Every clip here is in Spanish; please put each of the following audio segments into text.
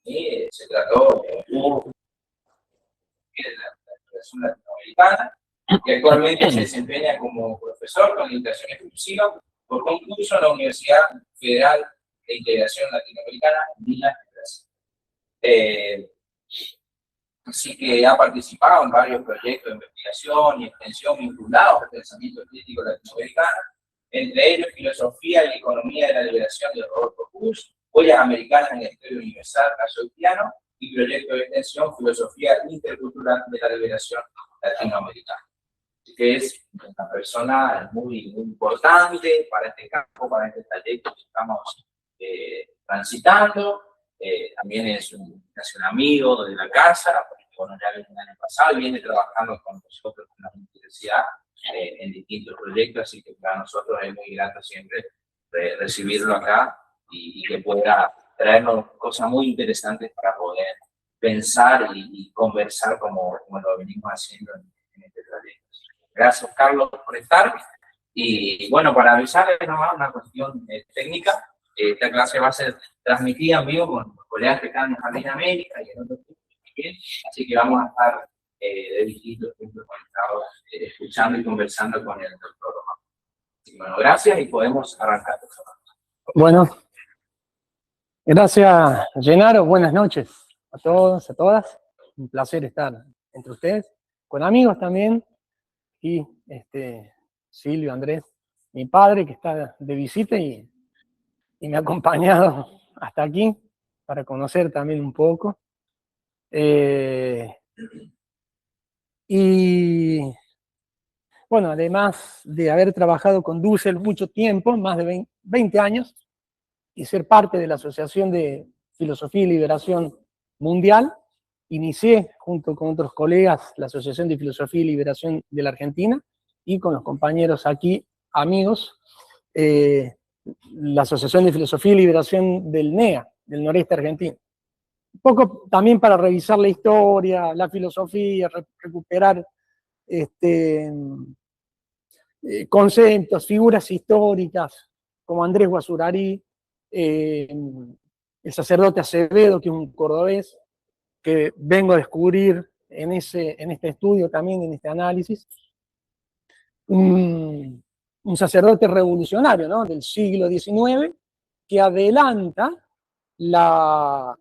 y se trató de la Federación Latinoamericana, y actualmente se desempeña como profesor con invitación exclusiva por un curso en la Universidad Federal de Integración Latinoamericana de Brasil. Así que ha participado en varios proyectos de investigación y extensión vinculados al pensamiento crítico latinoamericano, entre ellos Filosofía y Economía de la Liberación de Rodolfo Kusch, Huellas Americanas en la Historia Universal, Casotiano, y proyecto de extensión Filosofía Intercultural de la Liberación Latinoamericana. Así que es una persona muy, muy importante para este campo, para este trayecto que estamos transitando. También es un amigo de la casa, porque bueno, ya vino el año pasado y viene trabajando con nosotros en la universidad en distintos proyectos, así que para nosotros es muy grato siempre recibirlo acá y que pueda traernos cosas muy interesantes para poder pensar y conversar como lo venimos haciendo en este trayecto. Gracias, Carlos, por estar. Y bueno, para avisarles nomás una cuestión técnica, esta clase va a ser transmitida en vivo con colegas que están en Jardín América y en otros puntos, así que vamos a estar de distintos puntos conectados, escuchando y conversando con el doctor Román. Bueno, gracias y podemos arrancar. Bueno, gracias, Genaro. Buenas noches a todos, a todas. Un placer estar entre ustedes, con amigos también, y Silvio, Andrés, mi padre que está de visita y me ha acompañado hasta aquí para conocer también un poco. Y bueno, además de haber trabajado con Dussel mucho tiempo, más de 20 años, y ser parte de la Asociación de Filosofía y Liberación Mundial, inicié junto con otros colegas la Asociación de Filosofía y Liberación de la Argentina, y con los compañeros aquí, amigos, la Asociación de Filosofía y Liberación del NEA, del noreste argentino. Un poco también para revisar la historia, la filosofía, recuperar conceptos, figuras históricas, como Andrés Guasurari, el sacerdote Acevedo, que es un cordobés, que vengo a descubrir en este estudio también, en este análisis. Un sacerdote revolucionario, ¿no?, del siglo XIX, que adelanta la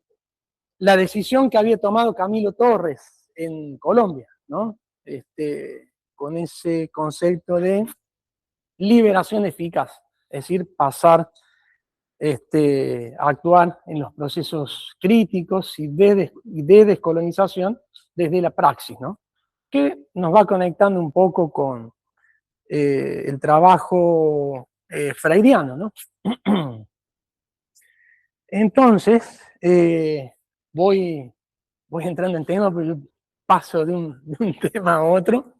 decisión que había tomado Camilo Torres en Colombia, ¿no? Con ese concepto de liberación eficaz, es decir, pasar a actuar en los procesos críticos y de descolonización desde la praxis, ¿no? Que nos va conectando un poco con el trabajo freudiano, ¿no? Entonces, voy entrando en tema, pero yo paso de un tema a otro,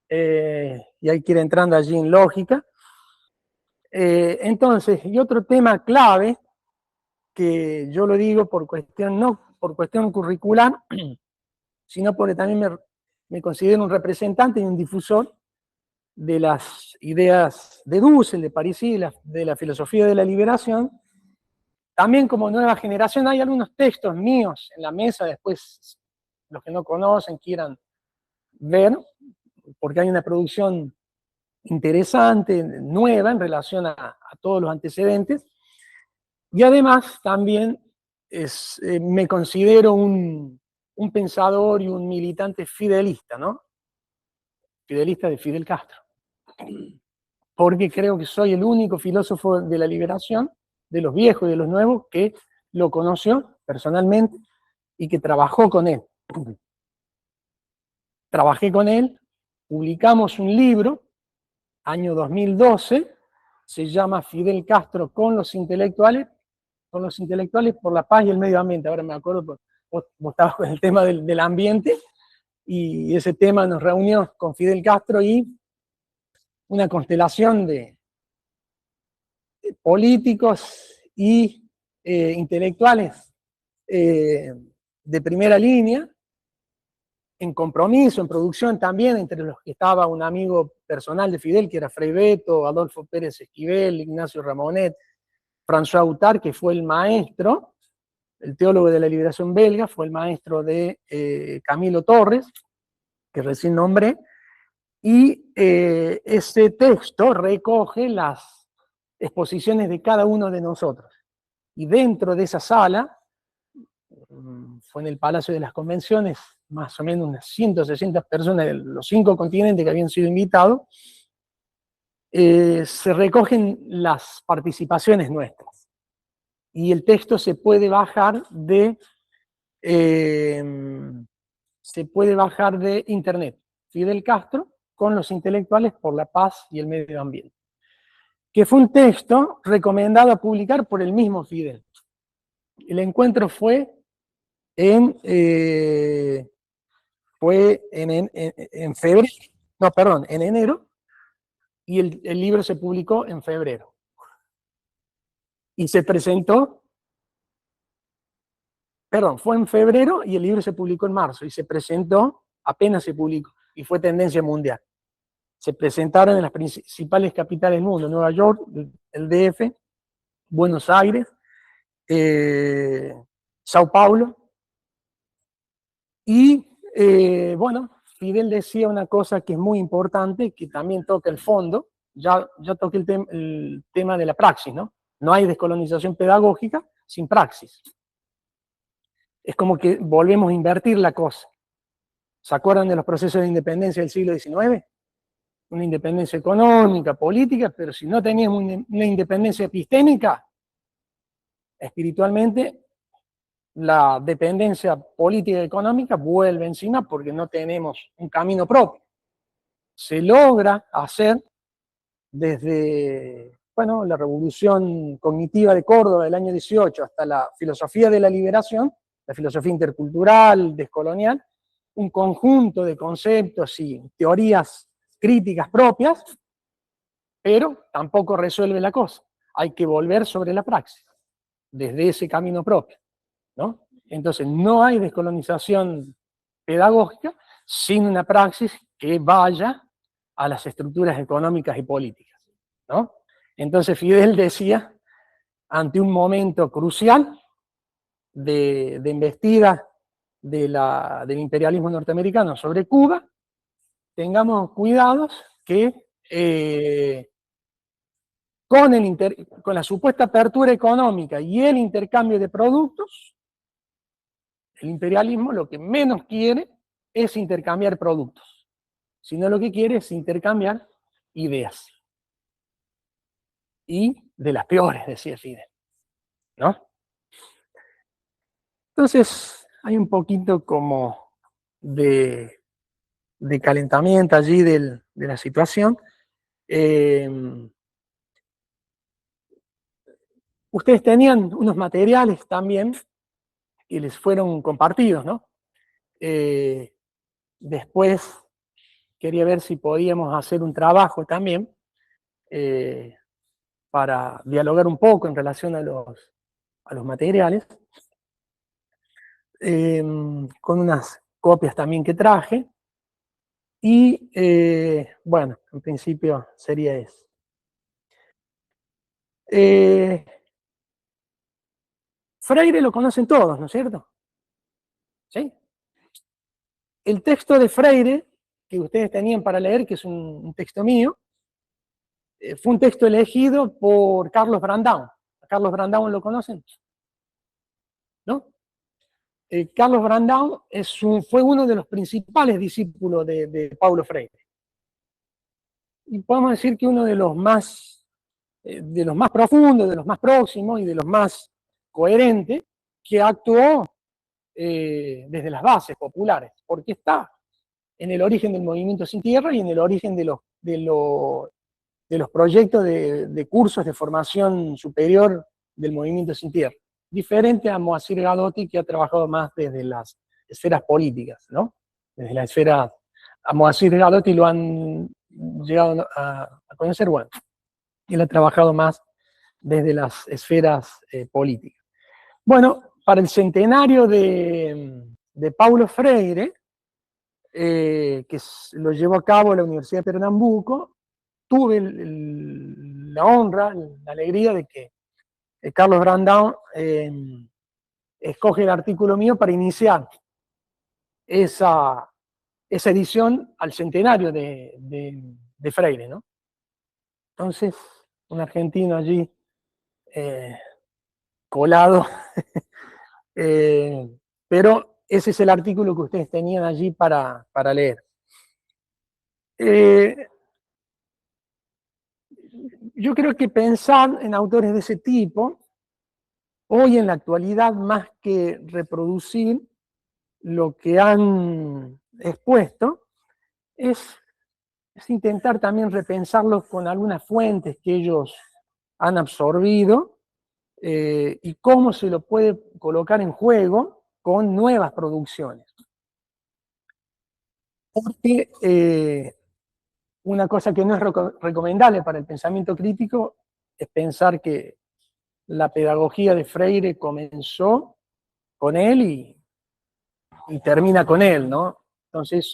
y hay que ir entrando allí en lógica. Entonces, y otro tema clave, que yo lo digo por cuestión, no por cuestión curricular, sino porque también me considero un representante y un difusor de las ideas de Dussel, de Parisi, de la filosofía de la liberación. También como nueva generación hay algunos textos míos en la mesa, después los que no conocen quieran ver, porque hay una producción interesante, nueva en relación a todos los antecedentes. Y además también me considero un pensador y un militante fidelista, ¿no? Fidelista de Fidel Castro. Porque creo que soy el único filósofo de la liberación, de los viejos y de los nuevos, que lo conoció personalmente y que trabajó con él. Trabajé con él, publicamos un libro, año 2012, se llama Fidel Castro con los intelectuales por la paz y el medio ambiente. Ahora me acuerdo, vos estabas con el tema del ambiente, y ese tema nos reunió con Fidel Castro y una constelación de políticos y intelectuales de primera línea, en compromiso, en producción también, entre los que estaba un amigo personal de Fidel, que era Frei Beto, Adolfo Pérez Esquivel, Ignacio Ramonet, François Outard, que fue el maestro el teólogo de la liberación belga, fue el maestro de Camilo Torres, que recién nombré, y ese texto recoge las exposiciones de cada uno de nosotros. Y dentro de esa sala, fue en el Palacio de las Convenciones, más o menos unas 160 personas de los 5 continentes que habían sido invitados, se recogen las participaciones nuestras. Y el texto se puede bajar de internet. Fidel Castro con los intelectuales por la paz y el medio ambiente, que fue un texto recomendado a publicar por el mismo Fidel. El encuentro fue en febrero, no, perdón, en enero, y el libro se publicó en febrero. Y se presentó, perdón, fue en febrero y el libro se publicó en marzo, y se presentó, apenas se publicó, y fue tendencia mundial. Se presentaron en las principales capitales del mundo, Nueva York, el DF, Buenos Aires, Sao Paulo, y bueno, Fidel decía una cosa que es muy importante, que también toca el fondo, ya toqué el tema de la praxis, ¿no? No hay descolonización pedagógica sin praxis. Es como que volvemos a invertir la cosa. ¿Se acuerdan de los procesos de independencia del siglo XIX? Una independencia económica, política, pero si no teníamos una independencia epistémica, espiritualmente, la dependencia política y económica vuelve encima porque no tenemos un camino propio. Se logra hacer desde, bueno, la revolución cognitiva de Córdoba del año 18 hasta la filosofía de la liberación, la filosofía intercultural, descolonial, un conjunto de conceptos y teorías críticas propias, pero tampoco resuelve la cosa. Hay que volver sobre la praxis, desde ese camino propio, ¿no? Entonces, no hay descolonización pedagógica sin una praxis que vaya a las estructuras económicas y políticas, ¿no? Entonces, Fidel decía, ante un momento crucial de embestida del imperialismo norteamericano sobre Cuba, tengamos cuidados que con la supuesta apertura económica y el intercambio de productos, el imperialismo lo que menos quiere es intercambiar productos, sino lo que quiere es intercambiar ideas. Y de las peores, decía Fidel, ¿no? Entonces, hay un poquito como de calentamiento allí de la situación. Ustedes tenían unos materiales también y les fueron compartidos, ¿no? Después quería ver si podíamos hacer un trabajo también para dialogar un poco en relación a los materiales, con unas copias también que traje, y bueno, en principio sería eso. Freire lo conocen todos, ¿no es cierto? ¿Sí? El texto de Freire, que ustedes tenían para leer, que es un texto mío, fue un texto elegido por Carlos Brandão. ¿A Carlos Brandão lo conocen? ¿No? Carlos Brandão fue uno de los principales discípulos de Paulo Freire. Y podemos decir que uno de los más profundos, de los más próximos y de los más coherentes, que actuó desde las bases populares, porque está en el origen del movimiento Sin Tierra y en el origen de los proyectos de cursos de formación superior del movimiento Sin Tierra, diferente a Moacir Gadotti, que ha trabajado más desde las esferas políticas, ¿no? Desde la esfera, a Moacir Gadotti lo han llegado a conocer, bueno, él ha trabajado más desde las esferas políticas. Bueno, para el centenario de Paulo Freire, que lo llevó a cabo la Universidad de Pernambuco, tuve la honra, la alegría de que Carlos Brandão escoge el artículo mío para iniciar esa edición al centenario de Freire, ¿no? Entonces, un argentino allí colado, pero ese es el artículo que ustedes tenían allí para leer. Yo creo que pensar en autores de ese tipo, hoy en la actualidad, más que reproducir lo que han expuesto, es intentar también repensarlos con algunas fuentes que ellos han absorbido y cómo se lo puede colocar en juego con nuevas producciones. Porque una cosa que no es recomendable para el pensamiento crítico es pensar que la pedagogía de Freire comenzó con él y termina con él, ¿no? Entonces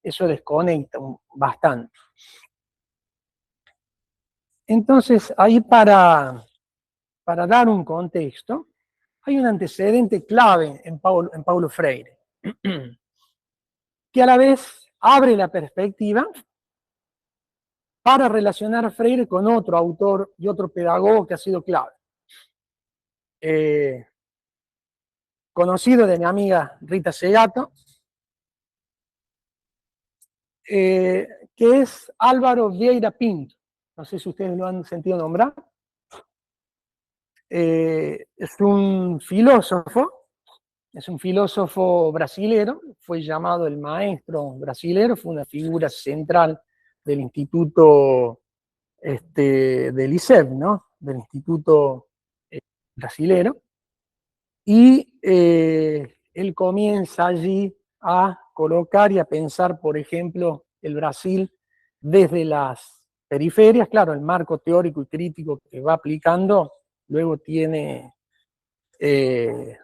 eso desconecta bastante. Entonces, ahí para dar un contexto, hay un antecedente clave en Paulo Freire, que a la vez abre la perspectiva para relacionar a Freire con otro autor y otro pedagogo que ha sido clave. Conocido de mi amiga Rita Segato, que es Álvaro Vieira Pinto. No sé si ustedes lo han sentido nombrar. Es un filósofo brasilero, fue llamado el maestro brasilero, fue una figura central del Instituto del ISEB, ¿no? Del Instituto Brasilero, y él comienza allí a colocar y a pensar, por ejemplo, el Brasil desde las periferias. Claro, el marco teórico y crítico que va aplicando luego tiene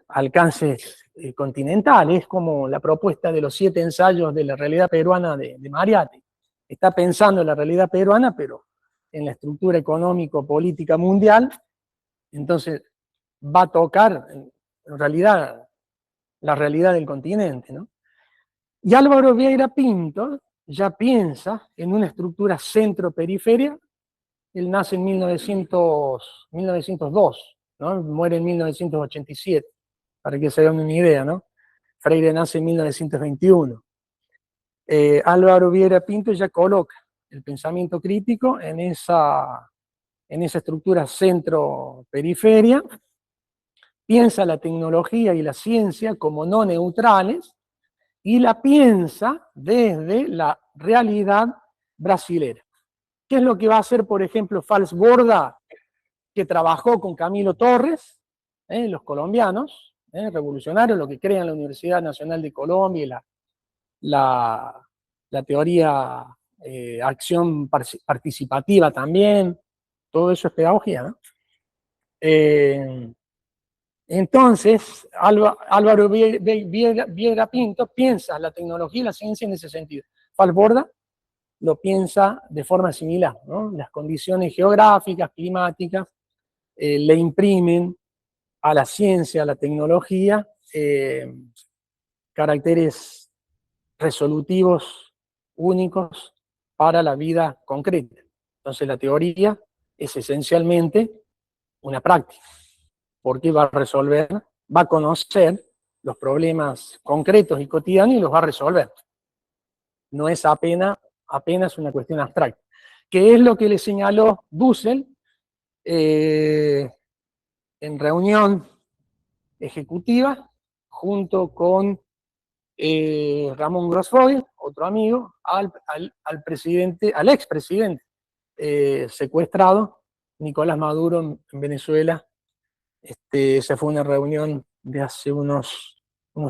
alcances continentales, como la propuesta de los 7 ensayos de la realidad peruana de Mariátegui. Está pensando en la realidad peruana, pero en la estructura económico-política mundial, entonces va a tocar en realidad la realidad del continente, ¿no? Y Álvaro Vieira Pinto ya piensa en una estructura centro-periferia. Él nace en 1902, ¿no? Muere en 1987, para que se den una idea, ¿no? Freire nace en 1921. Álvaro Vieira Pinto ya coloca el pensamiento crítico en esa estructura centro-periferia, piensa la tecnología y la ciencia como no neutrales y la piensa desde la realidad brasilera. ¿Qué es lo que va a hacer, por ejemplo, Falsborda, que trabajó con Camilo Torres, los colombianos, revolucionarios, lo que crean la Universidad Nacional de Colombia y la teoría acción participativa también, todo eso es pedagogía, ¿no? Entonces, Álvaro Vieira Pinto piensa la tecnología y la ciencia en ese sentido. Falsborda lo piensa de forma similar, ¿no? Las condiciones geográficas, climáticas, le imprimen a la ciencia, a la tecnología, caracteres resolutivos únicos para la vida concreta. Entonces la teoría es esencialmente una práctica, porque va a resolver, va a conocer los problemas concretos y cotidianos y los va a resolver. No es apenas una cuestión abstracta. Que es lo que le señaló Dussel en reunión ejecutiva junto con Ramón Grossfogel, otro amigo, al expresidente secuestrado, Nicolás Maduro en Venezuela. Esa fue una reunión de hace unos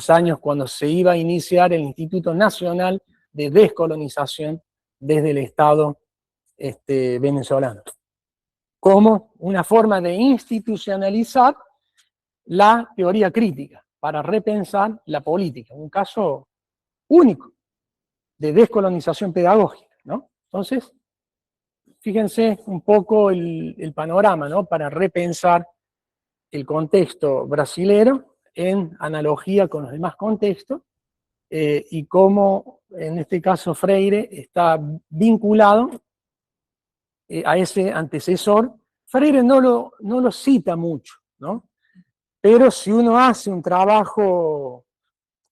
años cuando se iba a iniciar el Instituto Nacional de Descolonización desde el Estado venezolano, como una forma de institucionalizar la teoría crítica para repensar la política, un caso único de descolonización pedagógica, ¿no? Entonces, fíjense un poco el panorama, ¿no? Para repensar el contexto brasilero en analogía con los demás contextos, y cómo, en este caso, Freire está vinculado a ese antecesor. Freire no lo cita mucho, ¿no? Pero si uno hace un trabajo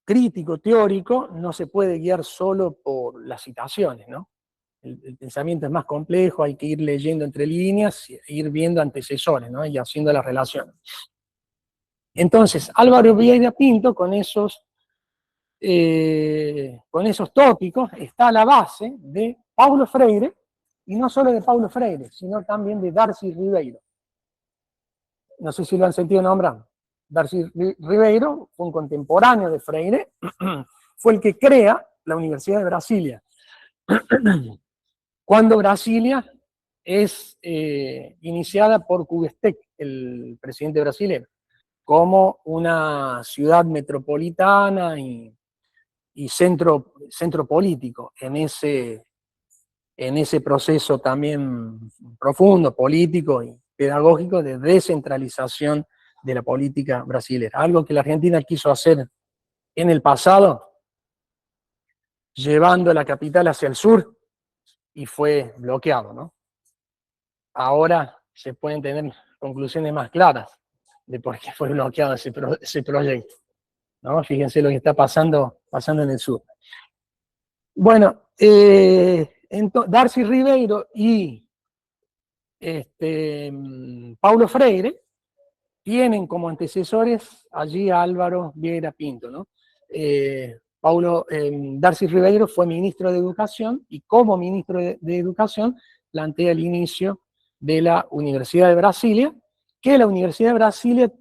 crítico, teórico, no se puede guiar solo por las citaciones, ¿no? El pensamiento es más complejo, hay que ir leyendo entre líneas e ir viendo antecesores, ¿no? Y haciendo las relaciones. Entonces, Álvaro Vieira Pinto, con esos tópicos, está a la base de Paulo Freire, y no solo de Paulo Freire, sino también de Darcy Ribeiro. No sé si lo han sentido nombrar. Darcy Ribeiro fue un contemporáneo de Freire, fue el que crea la Universidad de Brasilia. Cuando Brasilia es iniciada por Kubitschek, el presidente brasileño, como una ciudad metropolitana y centro político en ese proceso también profundo, político y pedagógico de descentralización de la política brasileña. Algo que la Argentina quiso hacer en el pasado, llevando la capital hacia el sur, y fue bloqueado, ¿no? Ahora se pueden tener conclusiones más claras de por qué fue bloqueado ese proyecto, ¿no? Fíjense lo que está pasando en el sur. Bueno, Darcy Ribeiro y Paulo Freire tienen como antecesores allí a Álvaro Vieira Pinto, ¿no? Darcy Ribeiro fue ministro de Educación, y como ministro de Educación plantea el inicio de la Universidad de Brasilia, que la Universidad de Brasilia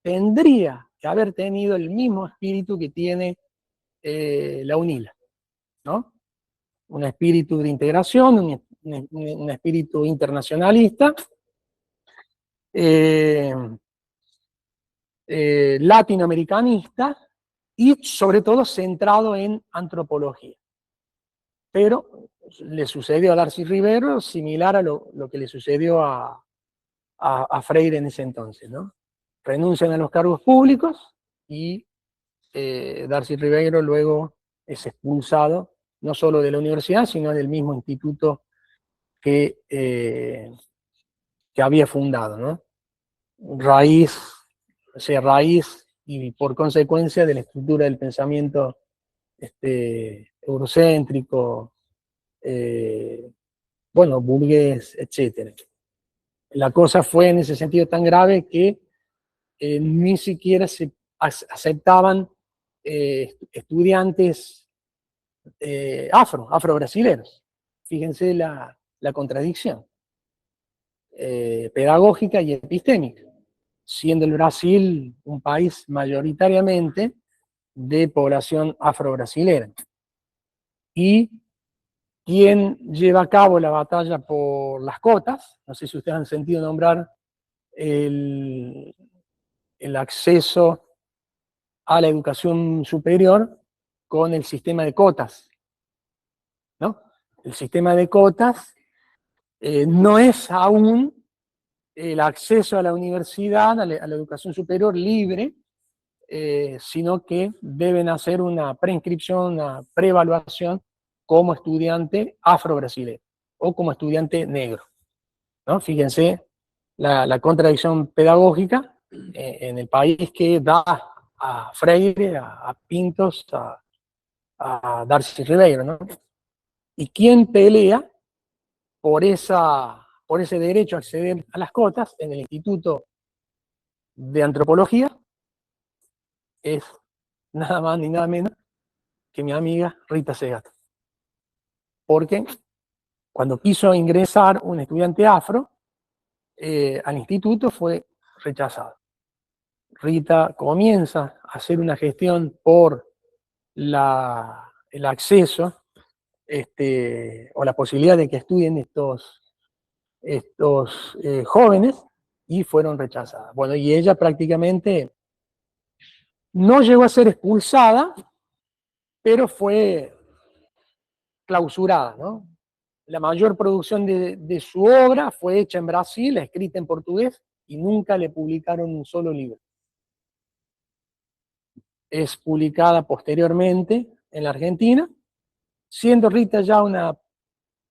tendría que haber tenido el mismo espíritu que tiene la UNILA, ¿no? Un espíritu de integración, un espíritu internacionalista, latinoamericanista, y sobre todo centrado en antropología. Pero le sucedió a Darcy Ribeiro similar a lo que le sucedió a Freire en ese entonces, ¿no? Renuncian a los cargos públicos y Darcy Ribeiro luego es expulsado, no solo de la universidad, sino del mismo instituto que había fundado, ¿no? Raíz y por consecuencia de la estructura del pensamiento eurocéntrico, burgués, etc. La cosa fue en ese sentido tan grave que ni siquiera se aceptaban estudiantes afro-brasileños. Fíjense la contradicción pedagógica y epistémica, siendo el Brasil un país mayoritariamente de población afro-brasileña. Y quien lleva a cabo la batalla por las cotas, no sé si ustedes han sentido nombrar el acceso a la educación superior con el sistema de cotas, ¿no? El sistema de cotas no es aún el acceso a la universidad, a la educación superior libre, sino que deben hacer una preinscripción, una preevaluación como estudiante afro-brasileño o como estudiante negro, ¿no? Fíjense la contradicción pedagógica en el país que da a Freire, a Pintos, a Darcy Ribeiro, ¿no? ¿Y quién pelea por ese derecho a acceder a las cotas en el Instituto de Antropología? Es nada más ni nada menos que mi amiga Rita Segato. Porque cuando quiso ingresar un estudiante afro al instituto fue rechazado. Rita comienza a hacer una gestión por el acceso o la posibilidad de que estudien estos jóvenes, y fueron rechazadas. Bueno, y ella prácticamente no llegó a ser expulsada, pero fue clausurada, ¿no? La mayor producción de su obra fue hecha en Brasil, escrita en portugués y nunca le publicaron un solo libro. Es publicada posteriormente en la Argentina, siendo Rita ya una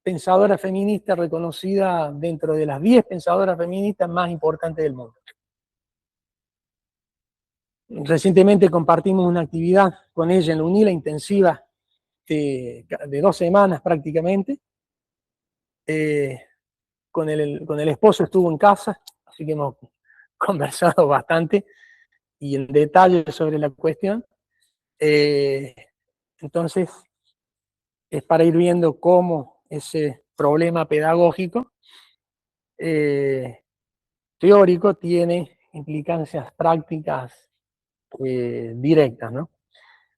pensadora feminista reconocida dentro de las 10 pensadoras feministas más importantes del mundo. Recientemente compartimos una actividad con ella en la UNILA intensiva de 2 semanas prácticamente. Con el esposo estuvo en casa, así que hemos conversado bastante y en detalle sobre la cuestión. Entonces, es para ir viendo cómo ese problema pedagógico teórico tiene implicancias prácticas directas, ¿no?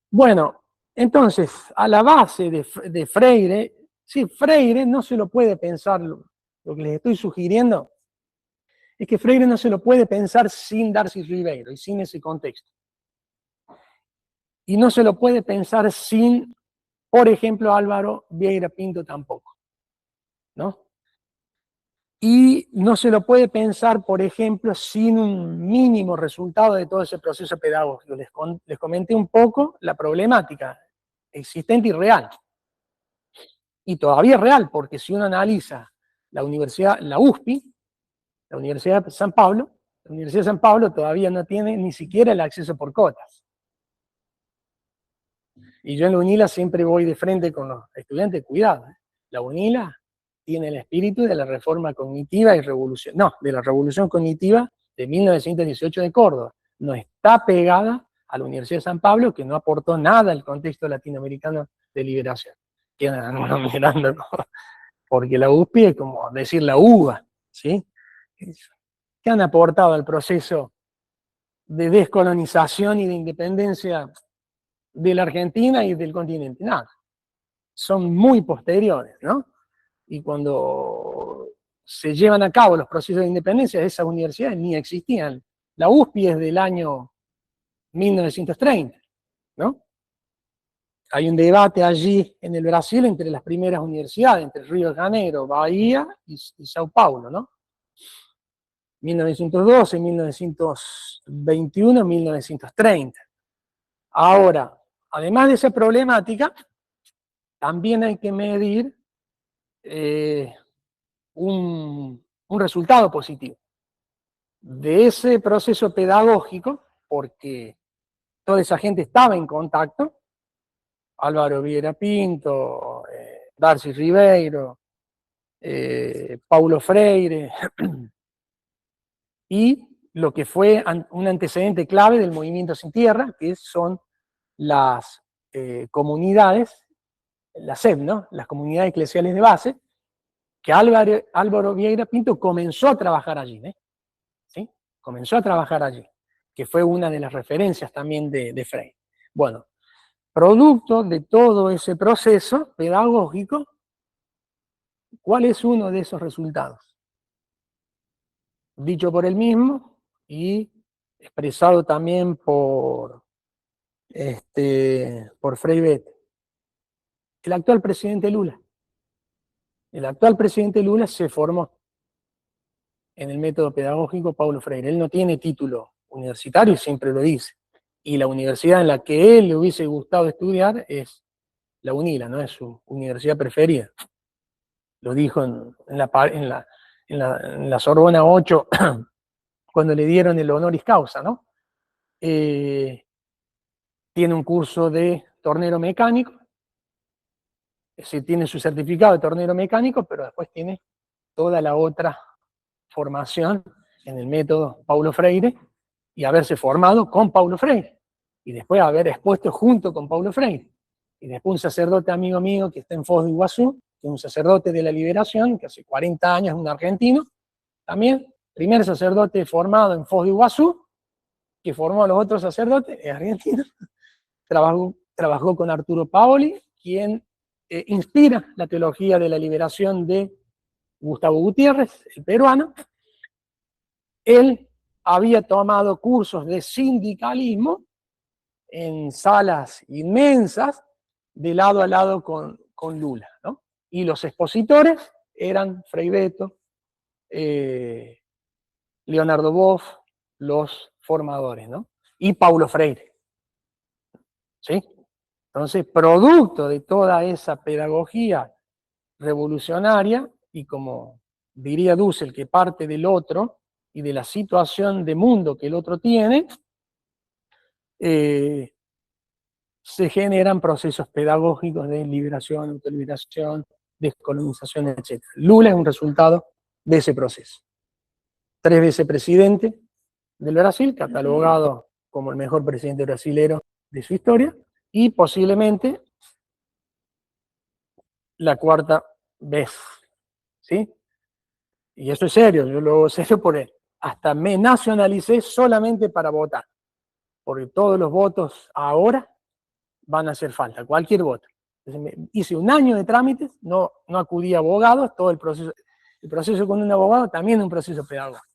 Bueno, entonces, a la base de Freire, sí, Freire no se lo puede pensar, lo que les estoy sugiriendo es que Freire no se lo puede pensar sin Darcy Ribeiro y sin ese contexto. Y no se lo puede pensar sin, por ejemplo, Álvaro Vieira Pinto tampoco, ¿no? Y no se lo puede pensar, por ejemplo, sin un mínimo resultado de todo ese proceso pedagógico. Les comenté un poco la problemática existente y real. Y todavía es real, porque si uno analiza la universidad, la USPI, la Universidad de San Pablo, la Universidad de San Pablo todavía no tiene ni siquiera el acceso por cotas. Y yo en la UNILA siempre voy de frente con los estudiantes, cuidado, la UNILA tiene el espíritu de la reforma cognitiva y revolución, no, de la revolución cognitiva de 1918 de Córdoba. No está pegada a la Universidad de San Pablo, que no aportó nada al contexto latinoamericano de liberación. Quedan algunos mirando, ¿no? Porque la USPI es como decir la uva, ¿sí? ¿Qué han aportado al proceso de descolonización y de independencia de la Argentina y del continente? Nada. Son muy posteriores, ¿no? Y cuando se llevan a cabo los procesos de independencia, esas universidades ni existían. La USPI es del año 1930, ¿no? Hay un debate allí en el Brasil entre las primeras universidades, entre Río de Janeiro, Bahía y Sao Paulo, ¿no? 1912, 1921, 1930. Ahora, además de esa problemática, también hay que medir un resultado positivo de ese proceso pedagógico, porque toda esa gente estaba en contacto, Álvaro Vieira Pinto, Darcy Ribeiro, Paulo Freire, y lo que fue un antecedente clave del movimiento Sin Tierra, que son las comunidades, la SEB, ¿no? Las comunidades eclesiales de base, que Álvaro Vieira Pinto comenzó a trabajar allí, ¿sí? Comenzó a trabajar allí, que fue una de las referencias también de Freire. Bueno, producto de todo ese proceso pedagógico, ¿cuál es uno de esos resultados? Dicho por él mismo y expresado también por Frei Bethe. El actual presidente Lula. El actual presidente Lula se formó en el método pedagógico Paulo Freire. Él no tiene título universitario, siempre lo dice. Y la universidad en la que él le hubiese gustado estudiar es la UNILA, ¿no? Es su universidad preferida. Lo dijo en la Sorbona 8, cuando le dieron el honoris causa, ¿no? Tiene un curso de tornero mecánico, es decir, tiene su certificado de tornero mecánico, pero después tiene toda la otra formación en el método Paulo Freire y haberse formado con Paulo Freire y después haber expuesto junto con Paulo Freire. Y después un sacerdote amigo mío que está en Foz de Iguazú, que es un sacerdote de la liberación, que hace 40 años es un argentino, también, primer sacerdote formado en Foz de Iguazú, que formó a los otros sacerdotes, es argentino, trabajó con Arturo Paoli, quien inspira la teología de la liberación de Gustavo Gutiérrez, el peruano. Él había tomado cursos de sindicalismo en salas inmensas, de lado a lado con Lula, ¿no? Y los expositores eran Frei Bethe, Leonardo Boff, los formadores, ¿no? Y Paulo Freire, ¿sí? Entonces, producto de toda esa pedagogía revolucionaria, y como diría Dussel, que parte del otro y de la situación de mundo que el otro tiene, se generan procesos pedagógicos de liberación, autoliberación, descolonización, etc. Lula es un resultado de ese proceso. 3 veces presidente del Brasil, catalogado como el mejor presidente brasilero de su historia, y posiblemente la 4ª vez, ¿sí? Y eso es serio, yo lo hago serio porque hasta me nacionalicé solamente para votar, porque todos los votos ahora van a hacer falta, cualquier voto. Entonces hice un año de trámites, no acudí a abogados, todo el proceso con un abogado también es un proceso pedagógico.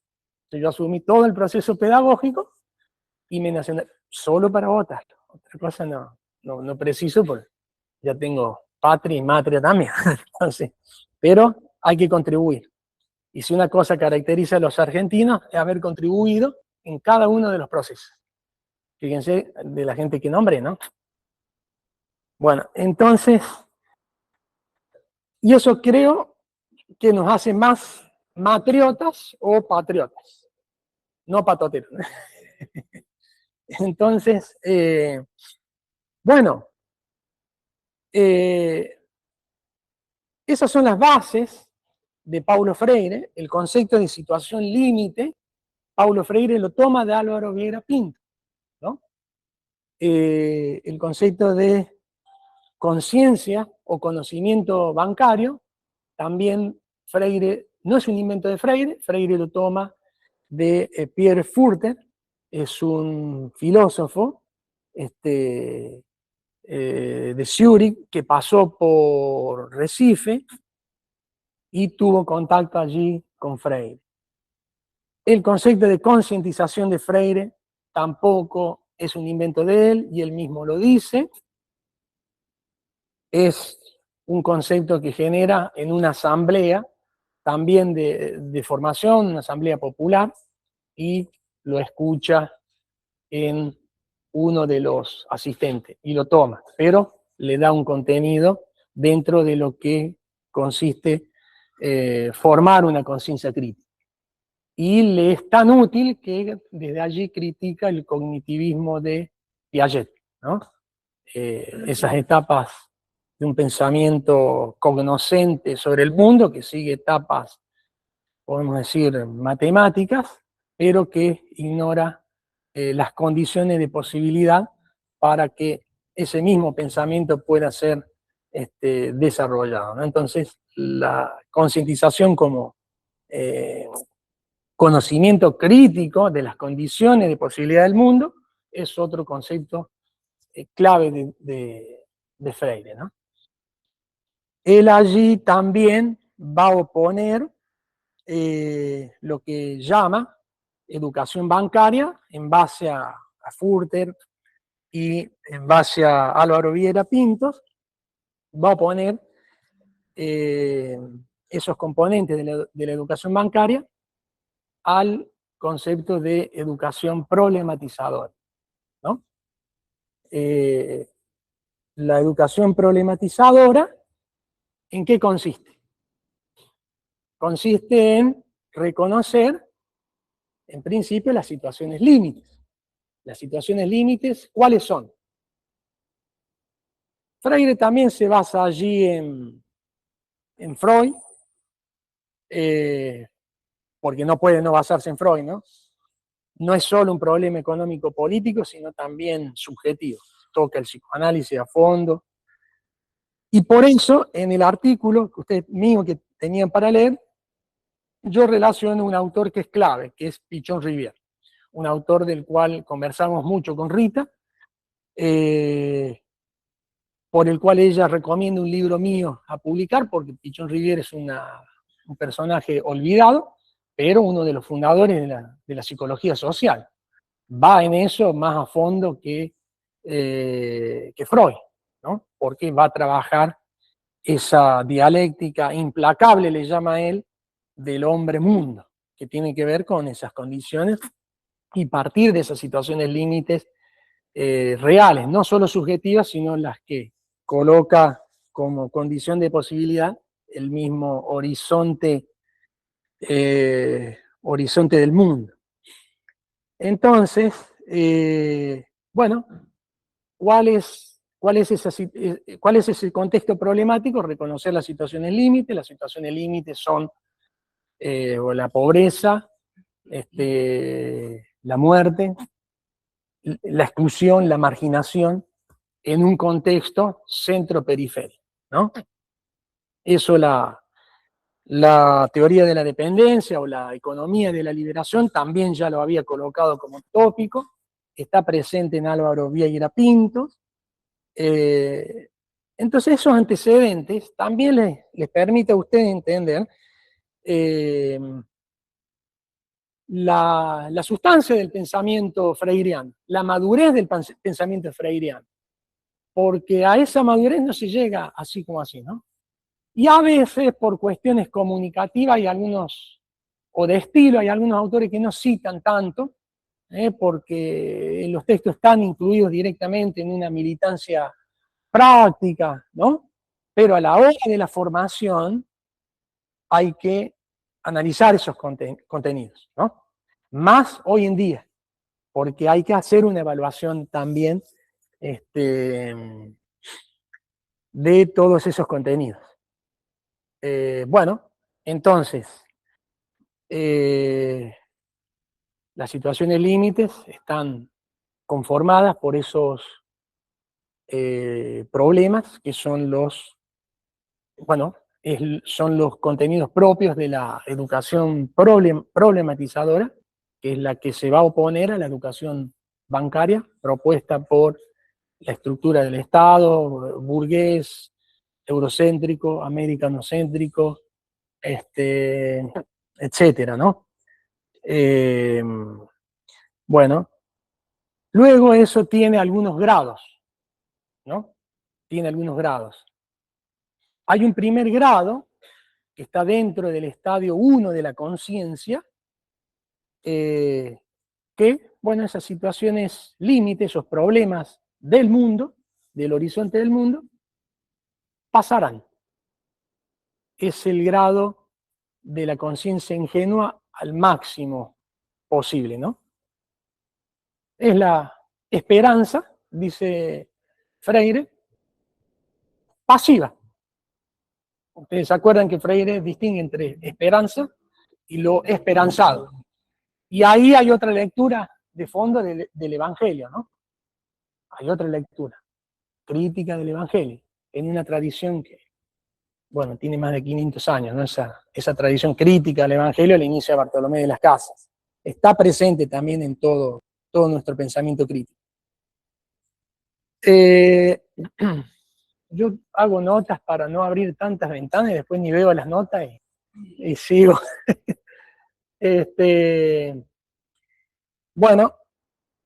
Entonces yo asumí todo el proceso pedagógico y me nacionalicé solo para votar. Otra cosa no preciso porque ya tengo patria y matria también. Entonces, pero hay que contribuir. Y si una cosa caracteriza a los argentinos es haber contribuido en cada uno de los procesos. Fíjense de la gente que nombré, ¿no? Bueno, entonces, y eso creo que nos hace más matriotas o patriotas, no patoteros. Entonces, bueno, esas son las bases de Paulo Freire. El concepto de situación límite, Paulo Freire lo toma de Álvaro Vieira Pinto, ¿no? El concepto de conciencia o conocimiento bancario, también Freire, no es un invento de Freire, Freire lo toma de Pierre Furter, es un filósofo de Zúrich que pasó por Recife y tuvo contacto allí con Freire. El concepto de concientización de Freire tampoco es un invento de él, y él mismo lo dice. Es un concepto que genera en una asamblea, también de formación, una asamblea popular, y lo escucha en uno de los asistentes, y lo toma, pero le da un contenido dentro de lo que consiste formar una conciencia crítica. Y le es tan útil que desde allí critica el cognitivismo de Piaget, ¿no? Esas etapas de un pensamiento cognoscente sobre el mundo, que sigue etapas, podemos decir, matemáticas, pero que ignora las condiciones de posibilidad para que ese mismo pensamiento pueda ser desarrollado, ¿no? Entonces, la concientización como conocimiento crítico de las condiciones de posibilidad del mundo es otro concepto clave de Freire, ¿no? Él allí también va a oponer lo que llama educación bancaria en base a Furter y en base a Álvaro Vieira Pintos, va a oponer esos componentes de la educación bancaria al concepto de educación problematizadora, ¿no? La educación problematizadora, ¿en qué consiste? Consiste en reconocer, en principio, las situaciones límites. Las situaciones límites, ¿cuáles son? Freire también se basa allí en Freud, porque no puede no basarse en Freud, ¿no? No es solo un problema económico-político, sino también subjetivo. Toca el psicoanálisis a fondo. Y por eso, en el artículo que ustedes mismos que tenían para leer, yo relaciono un autor que es clave, que es Pichon Rivière, un autor del cual conversamos mucho con Rita, por el cual ella recomienda un libro mío a publicar, porque Pichon Rivière es un personaje olvidado, pero uno de los fundadores de la psicología social. Va en eso más a fondo que Freud, ¿no? Porque va a trabajar esa dialéctica implacable, le llama él, del hombre-mundo, que tiene que ver con esas condiciones y partir de esas situaciones límites reales, no solo subjetivas, sino las que coloca como condición de posibilidad el mismo horizonte, horizonte del mundo. Entonces, bueno, ¿cuál es ese contexto problemático? Reconocer las situaciones límite. Las situaciones límite son o la pobreza, la muerte, la exclusión, la marginación, en un contexto centro-periférico, ¿no? Eso la teoría de la dependencia o la economía de la liberación también ya lo había colocado como tópico, está presente en Álvaro Vieira Pinto. Entonces esos antecedentes también les permite a ustedes entender la sustancia del pensamiento freiriano, la madurez del pensamiento freiriano, porque a esa madurez no se llega así como así, ¿no? Y a veces por cuestiones comunicativas o de estilo, hay algunos autores que no citan tanto, porque los textos están incluidos directamente en una militancia práctica, ¿no? Pero a la hora de la formación hay que analizar esos contenidos, ¿no? Más hoy en día, porque hay que hacer una evaluación también de todos esos contenidos. Bueno, entonces, las situaciones límites están conformadas por esos problemas que son son los contenidos propios de la educación problematizadora, que es la que se va a oponer a la educación bancaria propuesta por la estructura del Estado, burgués, eurocéntrico, americanocéntrico, etcétera, ¿no? Bueno, luego eso tiene algunos grados, ¿no? Tiene algunos grados. Hay un primer grado que está dentro del estadio 1 de la conciencia, que, bueno, esas situaciones límites, esos problemas del mundo, del horizonte del mundo, pasarán. Es el grado de la conciencia ingenua al máximo posible, ¿no? Es la esperanza, dice Freire, pasiva. Ustedes se acuerdan que Freire distingue entre esperanza y lo esperanzado. Y ahí hay otra lectura de fondo del Evangelio, ¿no? Hay otra lectura crítica del Evangelio, en una tradición que, bueno, tiene más de 500 años, ¿no? Esa tradición crítica del Evangelio la inicia Bartolomé de las Casas. Está presente también en todo nuestro pensamiento crítico. Yo hago notas para no abrir tantas ventanas y después ni veo las notas y sigo. Bueno,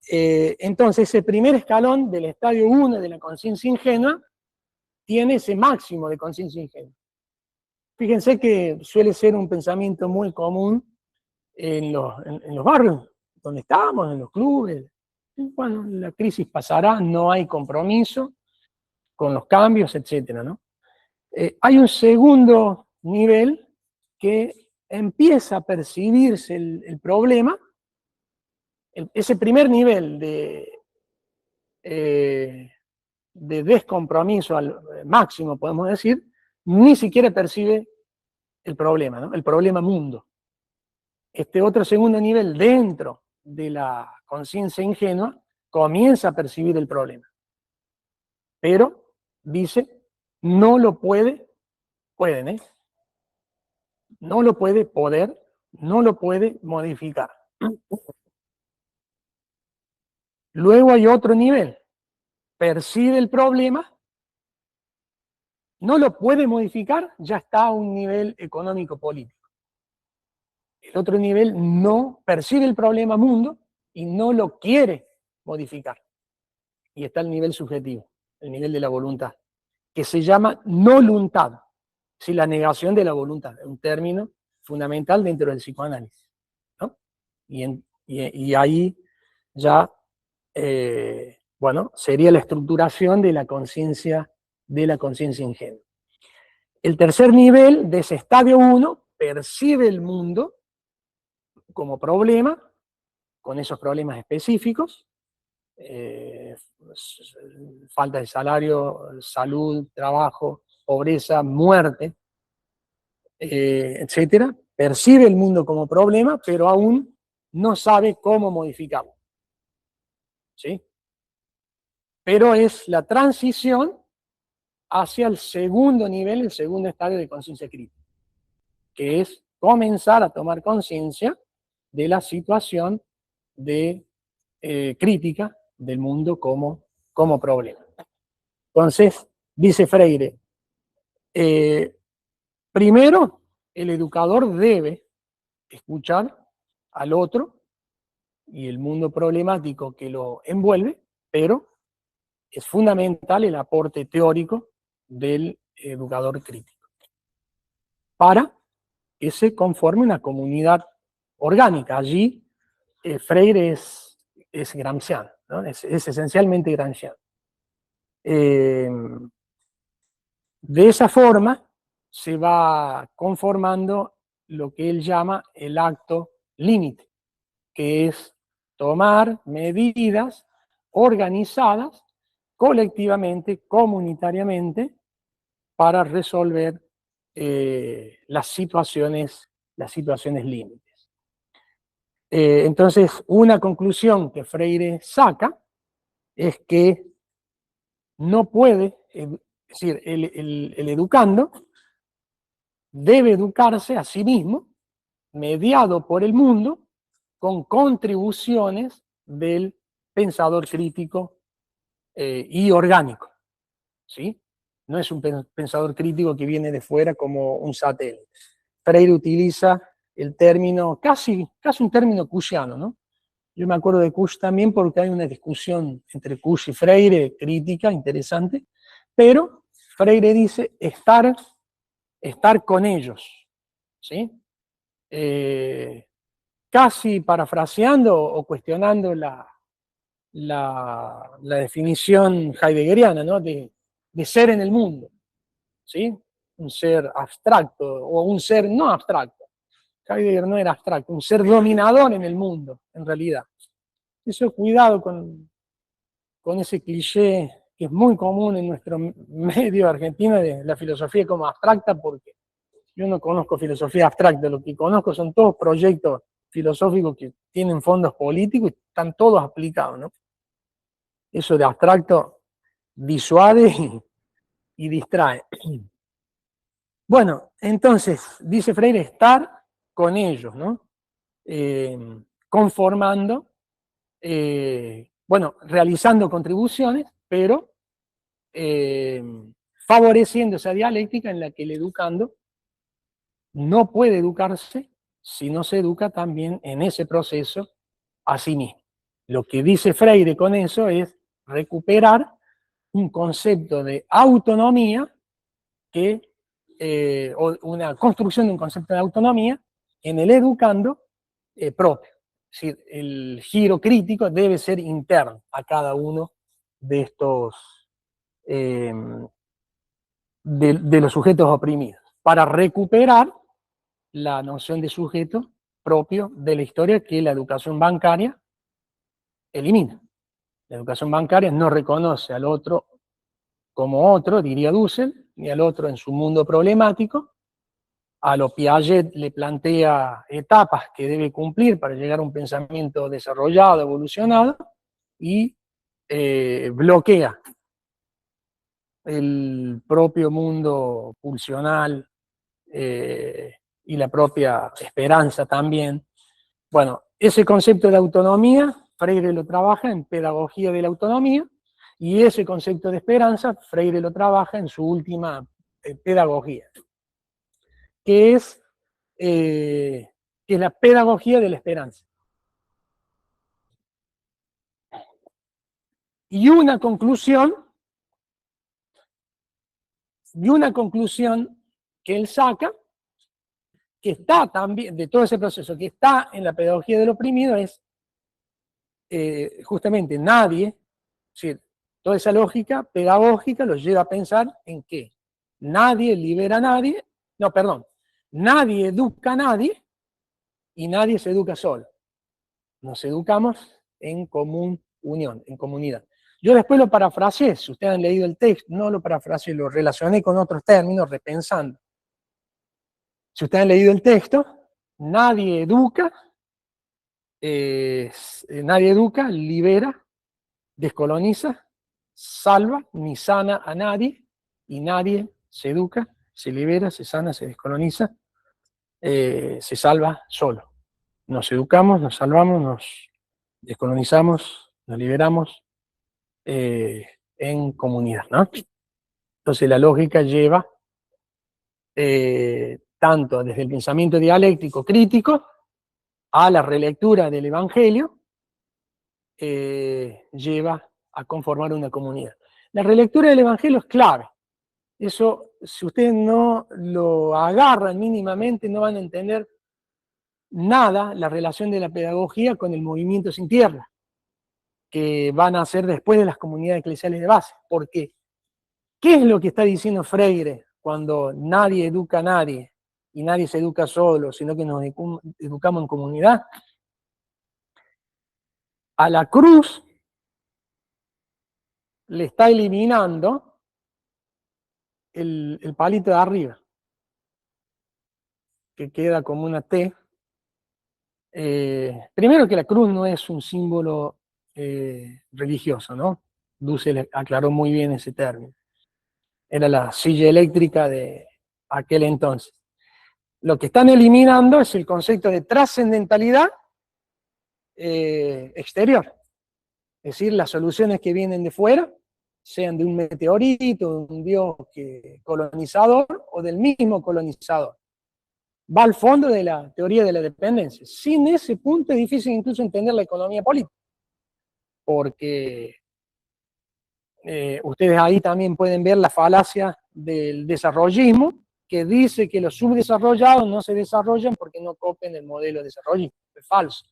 entonces ese primer escalón del estadio 1 de la conciencia ingenua tiene ese máximo de conciencia ingenua. Fíjense que suele ser un pensamiento muy común en los barrios donde estamos, en los clubes. Bueno, la crisis pasará, no hay compromiso con los cambios, etcétera, ¿no? Hay un segundo nivel que empieza a percibirse el problema. Ese primer nivel de descompromiso al máximo, podemos decir, ni siquiera percibe el problema, ¿no? El problema mundo. Este otro segundo nivel dentro de la conciencia ingenua comienza a percibir el problema. Pero, dice, no lo pueden, no lo puede poder, no lo puede modificar. Luego hay otro nivel, percibe el problema, no lo puede modificar, ya está a un nivel económico-político. El otro nivel no percibe el problema mundo y no lo quiere modificar. Y está el nivel subjetivo, el nivel de la voluntad, que se llama voluntad, la negación de la voluntad, un término fundamental dentro del psicoanálisis. y ahí ya, bueno, sería la estructuración de la conciencia ingenua. El tercer nivel de ese estadio 1 percibe el mundo como problema, con esos problemas específicos, falta de salario, salud, trabajo, pobreza, muerte, etcétera. Percibe el mundo como problema, pero aún no sabe cómo modificarlo. ¿Sí? Pero es la transición hacia el segundo nivel, el segundo estadio de conciencia crítica, que es comenzar a tomar conciencia de la situación de crítica del mundo como problema. Entonces, dice Freire, primero, el educador debe escuchar al otro y el mundo problemático que lo envuelve, pero es fundamental el aporte teórico del educador crítico para que se conforme una comunidad orgánica. Allí Freire es gramsciano, ¿no? Es esencialmente gramsciano. De esa forma se va conformando lo que él llama el acto límite, que es tomar medidas organizadas colectivamente, comunitariamente, para resolver las situaciones límites. Entonces, una conclusión que Freire saca es que no puede, es decir, el educando debe educarse a sí mismo, mediado por el mundo, con contribuciones del pensador crítico y orgánico, ¿sí? No es un pensador crítico que viene de fuera como un satélite. Freire utiliza el término, casi un término Cushiano, ¿no? Yo me acuerdo de Cush también porque hay una discusión entre Cush y Freire, crítica, interesante, pero Freire dice estar con ellos, ¿sí? Casi parafraseando o cuestionando la definición heideggeriana, ¿no? de ser en el mundo, ¿sí? Un ser abstracto o un ser no abstracto. Heidegger no era abstracto, un ser dominador en el mundo, en realidad. Eso, cuidado con ese cliché que es muy común en nuestro medio argentino de la filosofía como abstracta, porque yo no conozco filosofía abstracta, lo que conozco son todos proyectos filosóficos que tienen fondos políticos y están todos aplicados, ¿no? Eso de abstracto disuade y distrae. Bueno, entonces, dice Freire, estar con ellos, ¿no? Conformando, bueno, realizando contribuciones, pero favoreciendo esa dialéctica en la que el educando no puede educarse si no se educa también en ese proceso a sí mismo. Lo que dice Freire con eso es recuperar un concepto de autonomía o una construcción de un concepto de autonomía en el educando propio. Es decir, el giro crítico debe ser interno a cada uno de estos de los sujetos oprimidos, para recuperar la noción de sujeto propio de la historia que la educación bancaria elimina. La educación bancaria no reconoce al otro como otro, diría Dussel, ni al otro en su mundo problemático. A lo Piaget le plantea etapas que debe cumplir para llegar a un pensamiento desarrollado, evolucionado, y bloquea el propio mundo pulsional y la propia esperanza también. Bueno, ese concepto de autonomía, Freire lo trabaja en Pedagogía de la Autonomía, y ese concepto de esperanza, Freire lo trabaja en su última Pedagogía, que es la pedagogía de la esperanza. Y una conclusión que él saca que está también, de todo ese proceso, que está en la pedagogía del oprimido es justamente nadie, es decir, toda esa lógica pedagógica los lleva a pensar en que nadie libera a nadie, no, perdón, nadie educa a nadie y nadie se educa solo. Nos educamos en común unión, en comunidad. Yo después lo parafraseé, si ustedes han leído el texto, no lo parafraseé, lo relacioné con otros términos, repensando. Si ustedes han leído el texto, nadie educa, libera, descoloniza, salva, ni sana a nadie, y nadie se educa, se libera, se sana, se descoloniza, se salva solo. Nos educamos, nos salvamos, nos descolonizamos, nos liberamos en comunidad, ¿no? Entonces la lógica lleva tanto desde el pensamiento dialéctico crítico a la relectura del Evangelio, lleva a conformar una comunidad. La relectura del Evangelio es clave. Eso, si ustedes no lo agarran mínimamente, no van a entender nada la relación de la pedagogía con el movimiento sin tierra, que van a hacer después de las comunidades eclesiales de base. Porque, ¿qué es lo que está diciendo Freire cuando nadie educa a nadie y nadie se educa solo, sino que nos educamos en comunidad? A la cruz le está eliminando el palito de arriba, que queda como una T. Primero que la cruz no es un símbolo religioso, ¿no? Dussel aclaró muy bien ese término. Era la silla eléctrica de aquel entonces. Lo que están eliminando es el concepto de trascendentalidad exterior. Es decir, las soluciones que vienen de fuera, sean de un meteorito, de un dios colonizador o del mismo colonizador. Va al fondo de la teoría de la dependencia. Sin ese punto es difícil incluso entender la economía política, porque ustedes ahí también pueden ver la falacia del desarrollismo, que dice que los subdesarrollados no se desarrollan porque no copian el modelo desarrollista. Es falso.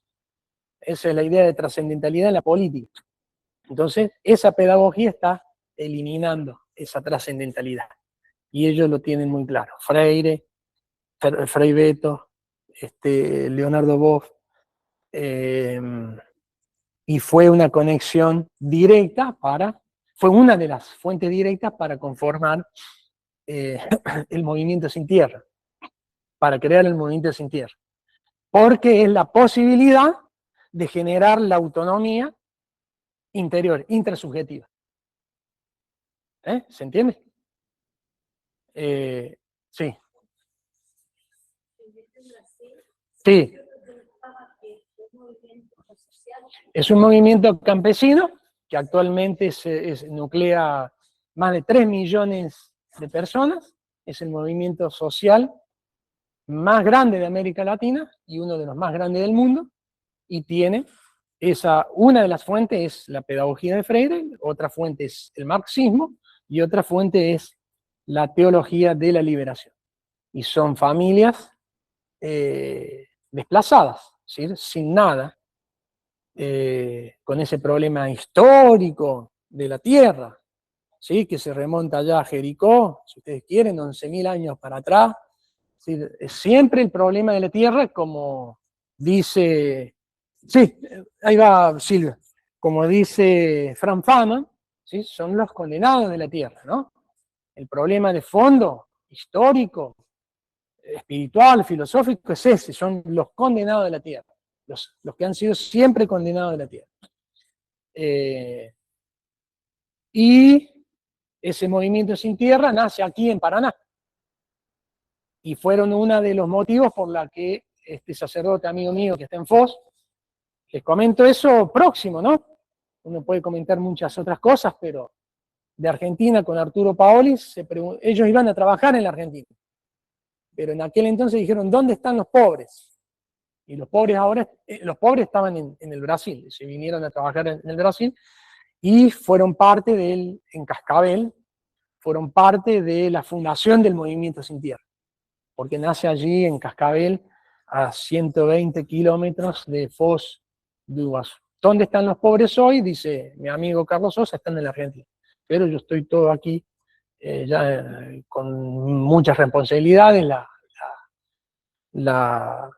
Esa es la idea de trascendentalidad en la política. Entonces, esa pedagogía está eliminando esa trascendentalidad. Y ellos lo tienen muy claro. Freire, Frei Beto, Leonardo Boff, y fue una conexión directa fue una de las fuentes directas para conformar el movimiento sin tierra, para crear el movimiento sin tierra. Porque es la posibilidad de generar la autonomía interior, intrasubjetiva. ¿Se entiende? Sí. Sí. Es un movimiento campesino que actualmente nuclea más de 3 millones de personas. Es el movimiento social más grande de América Latina y uno de los más grandes del mundo. Y tiene una de las fuentes es la pedagogía de Freire, otra fuente es el marxismo y otra fuente es la teología de la liberación. Y son familias desplazadas, ¿sí? Sin nada, con ese problema histórico de la tierra, ¿sí? Que se remonta ya a Jericó, si ustedes quieren, 11.000 años para atrás. ¿Sí? Siempre el problema de la tierra, como dice, sí, ahí va Silvia, como dice Frank Fama, ¿sí? Son los condenados de la tierra, ¿no? El problema de fondo, histórico, espiritual, filosófico, es ese, son los condenados de la tierra, los que han sido siempre condenados de la tierra. Y ese movimiento sin tierra nace aquí en Paraná. Y fueron uno de los motivos por la que este sacerdote amigo mío que está en Foz, les comento eso próximo, ¿no? Uno puede comentar muchas otras cosas, pero de Argentina con Arturo Paoli, ellos iban a trabajar en la Argentina. Pero en aquel entonces dijeron, ¿dónde están los pobres? Y los pobres ahora, los pobres estaban en el Brasil, se vinieron a trabajar en el Brasil y fueron parte en Cascabel, fueron parte de la fundación del Movimiento Sin Tierra. porque nace allí en Cascabel, a 120 kilómetros de Foz do Iguazú. ¿Dónde están los pobres hoy? Dice mi amigo Carlos Sosa, están en la Argentina. Pero yo estoy todo aquí, con muchas responsabilidades, la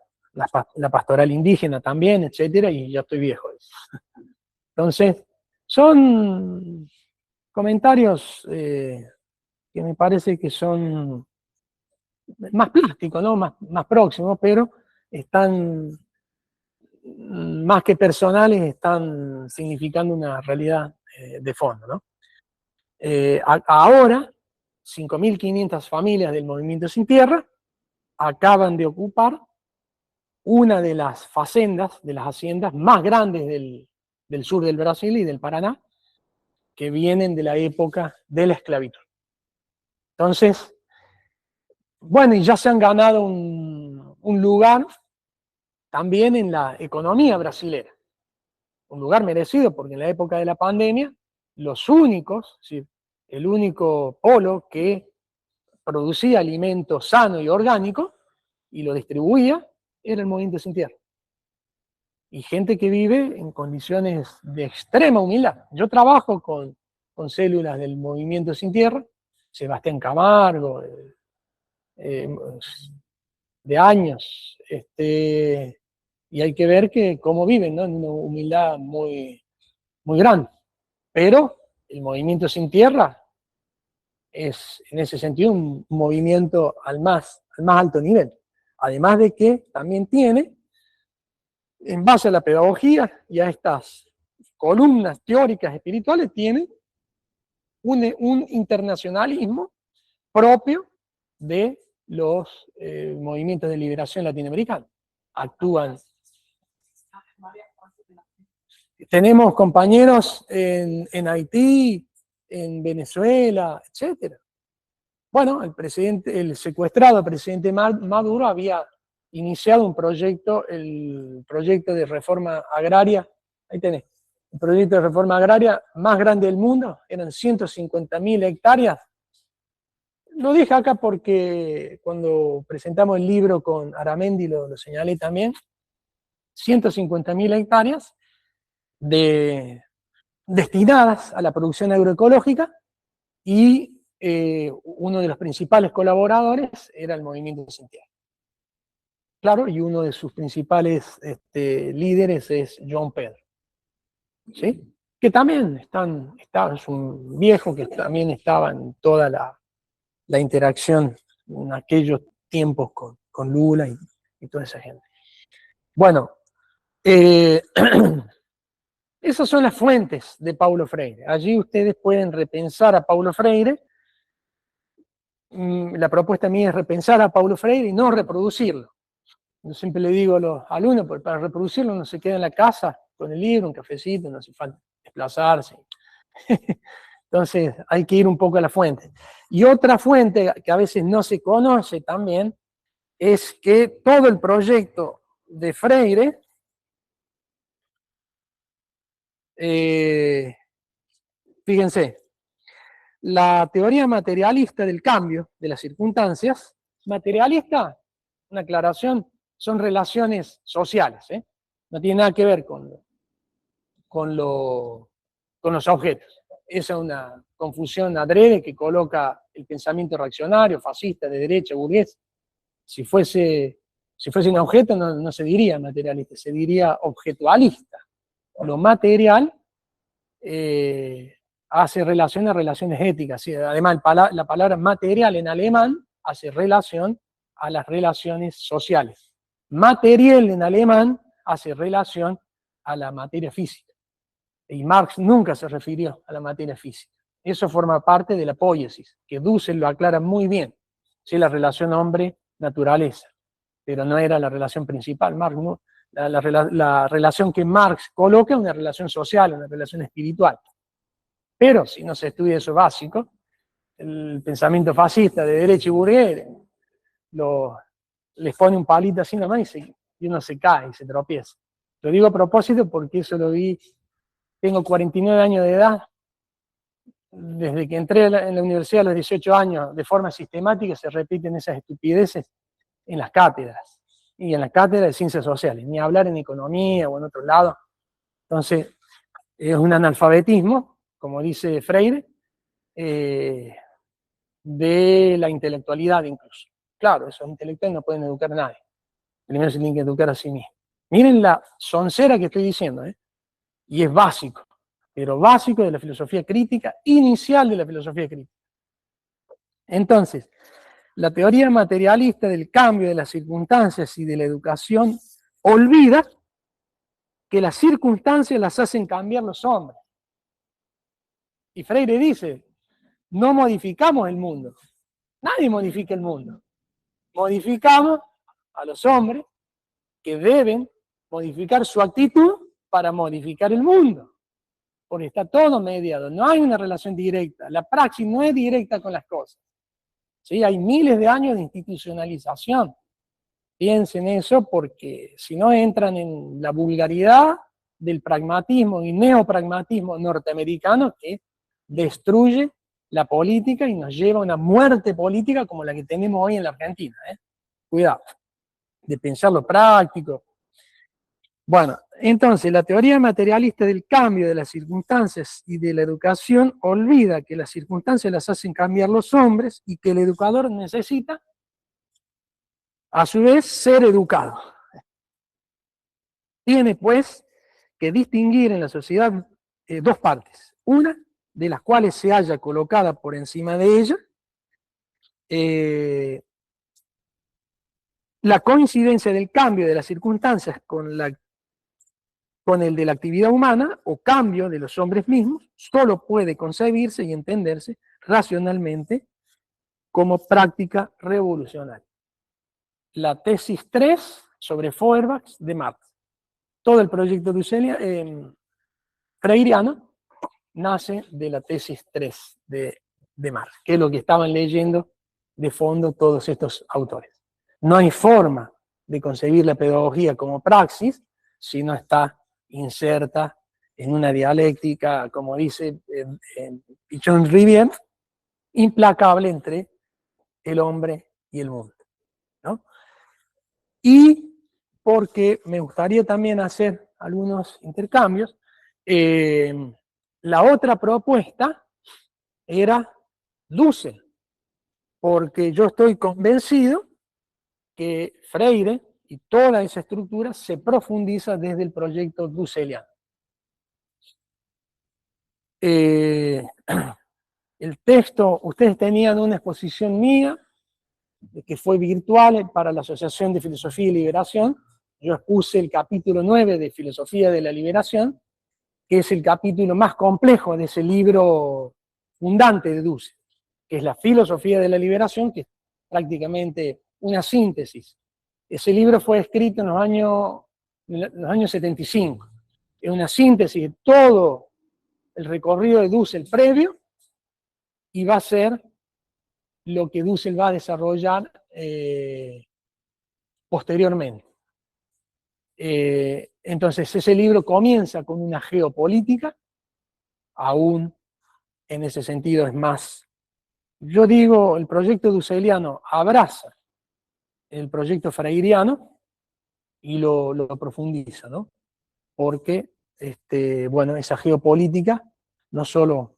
pastoral indígena también, etcétera, y ya estoy viejo. Entonces, son comentarios que me parece que son más plásticos, ¿no? Más próximos, pero están, más que personales, están significando una realidad de fondo, ¿no? Ahora, 5.500 familias del Movimiento Sin Tierra acaban de ocupar una de las facendas, de las haciendas más grandes del sur del Brasil y del Paraná, que vienen de la época de la esclavitud. Entonces, bueno, y ya se han ganado un lugar también en la economía brasilera. Un lugar merecido, porque en la época de la pandemia, los únicos, ¿sí?, el único polo que producía alimento sano y orgánico y lo distribuía era el Movimiento Sin Tierra. Y gente que vive en condiciones de extrema humildad. Yo trabajo con células del Movimiento Sin Tierra, Sebastián Camargo, de años, y hay que ver cómo viven, ¿no? En una humildad muy, muy grande. Pero el Movimiento Sin Tierra es, en ese sentido, un movimiento al más alto nivel. Además de que también tiene, en base a la pedagogía y a estas columnas teóricas espirituales, tiene un internacionalismo propio de los movimientos de liberación latinoamericanos. Actúan. Tenemos compañeros en Haití, en Venezuela, etc. Bueno, el secuestrado presidente Maduro había iniciado un proyecto, el proyecto de reforma agraria, ahí tenés, el proyecto de reforma agraria más grande del mundo, eran 150.000 hectáreas. Lo dije acá porque cuando presentamos el libro con Aramendi lo señalé también, 150.000 hectáreas destinadas a la producción agroecológica, y uno de los principales colaboradores era el Movimiento Sin Tierra. Claro, y uno de sus principales líderes es João Pedro, ¿sí? Que también es un viejo que también estaba en toda la interacción en aquellos tiempos con Lula y toda esa gente. Bueno, esas son las fuentes de Paulo Freire. Allí ustedes pueden repensar a Paulo Freire. La propuesta mía es repensar a Paulo Freire y no reproducirlo. Yo siempre le digo a los alumnos, para reproducirlo no se queda en la casa con el libro, un cafecito, no hace falta desplazarse. Entonces hay que ir un poco a la fuente. Y otra fuente que a veces no se conoce también es que todo el proyecto de Freire fíjense, la teoría materialista del cambio de las circunstancias, materialista, una aclaración, son relaciones sociales, no tiene nada que ver con los objetos. Esa es una confusión adrede que coloca el pensamiento reaccionario, fascista, de derecha, burgués. Si fuese un objeto no se diría materialista, se diría objetualista. Lo material hace relación a relaciones éticas. ¿Sí? Además, la palabra material en alemán hace relación a las relaciones sociales. Material en alemán hace relación a la materia física. Y Marx nunca se refirió a la materia física. Eso forma parte de la poiesis, que Dussel lo aclara muy bien. ¿Sí? La relación hombre-naturaleza. Pero no era la relación principal. Marx no. La relación que Marx coloca es una relación social, una relación espiritual. Pero si no se estudia eso básico, el pensamiento fascista de derecha y burgués les pone un palito así nomás y uno se cae y se tropieza. Lo digo a propósito porque eso lo vi, tengo 49 años de edad, desde que entré en la universidad a los 18 años, de forma sistemática se repiten esas estupideces en las cátedras, y en las cátedras de ciencias sociales, ni hablar en economía o en otro lado. Entonces, es un analfabetismo, como dice Freire, de la intelectualidad incluso. Claro, esos intelectuales no pueden educar a nadie. Primero se tienen que educar a sí mismos. Miren la soncera que estoy diciendo, y es básico, pero básico de la filosofía crítica, inicial de la filosofía crítica. Entonces, la teoría materialista del cambio de las circunstancias y de la educación olvida que las circunstancias las hacen cambiar los hombres. Y Freire dice, no modificamos el mundo. Nadie modifica el mundo. Modificamos a los hombres que deben modificar su actitud para modificar el mundo. Porque está todo mediado. No hay una relación directa. La praxis no es directa con las cosas. ¿Sí? Hay miles de años de institucionalización. Piensen eso porque si no entran en la vulgaridad del pragmatismo y neopragmatismo norteamericano que destruye la política y nos lleva a una muerte política como la que tenemos hoy en la Argentina. Cuidado, de pensar lo práctico. Bueno, entonces la teoría materialista del cambio de las circunstancias y de la educación olvida que las circunstancias las hacen cambiar los hombres y que el educador necesita, a su vez, ser educado. Tiene, pues, que distinguir en la sociedad dos partes. Una, de las cuales se halla colocada por encima de ella, la coincidencia del cambio de las circunstancias con el de la actividad humana, o cambio de los hombres mismos, solo puede concebirse y entenderse racionalmente como práctica revolucionaria. La tesis 3 sobre Feuerbach de Marx. Todo el proyecto freiriano nace de la tesis 3 de Marx, que es lo que estaban leyendo de fondo todos estos autores. No hay forma de concebir la pedagogía como praxis si no está inserta en una dialéctica, como dice Pichon Rivière, implacable entre el hombre y el mundo, ¿no? Y porque me gustaría también hacer algunos intercambios, la otra propuesta era Dussel, porque yo estoy convencido que Freire y toda esa estructura se profundiza desde el proyecto dusseliano. El texto, ustedes tenían una exposición mía, que fue virtual para la Asociación de Filosofía y Liberación. Yo expuse el capítulo 9 de Filosofía de la Liberación, que es el capítulo más complejo de ese libro fundante de Dussel, que es la Filosofía de la Liberación, que es prácticamente una síntesis. Ese libro fue escrito en los años 75. Es una síntesis de todo el recorrido de Dussel previo, y va a ser lo que Dussel va a desarrollar posteriormente. Entonces ese libro comienza con una geopolítica, aún en ese sentido es más, yo digo, el proyecto dusseliano abraza el proyecto freiriano y lo profundiza, ¿no? Porque, bueno, esa geopolítica no solo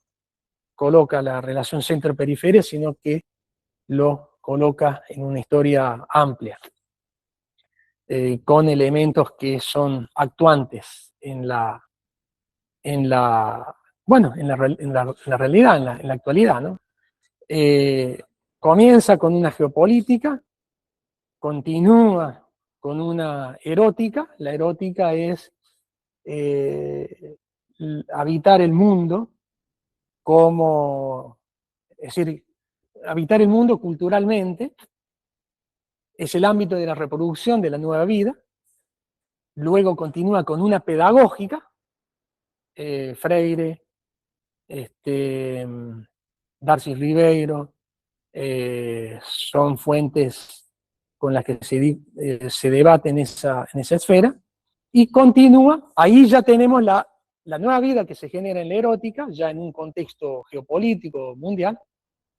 coloca la relación centro-periferia, sino que lo coloca en una historia amplia, con elementos que son actuantes en la realidad, en la actualidad, ¿no? Comienza con una geopolítica, continúa con una erótica. La erótica es habitar el mundo es decir, habitar el mundo culturalmente, es el ámbito de la reproducción de la nueva vida. Luego continúa con una pedagógica, Freire, Darcy Ribeiro, son fuentes con las que se debate en esa esfera, y continúa, ahí ya tenemos la nueva vida que se genera en la erótica, ya en un contexto geopolítico mundial,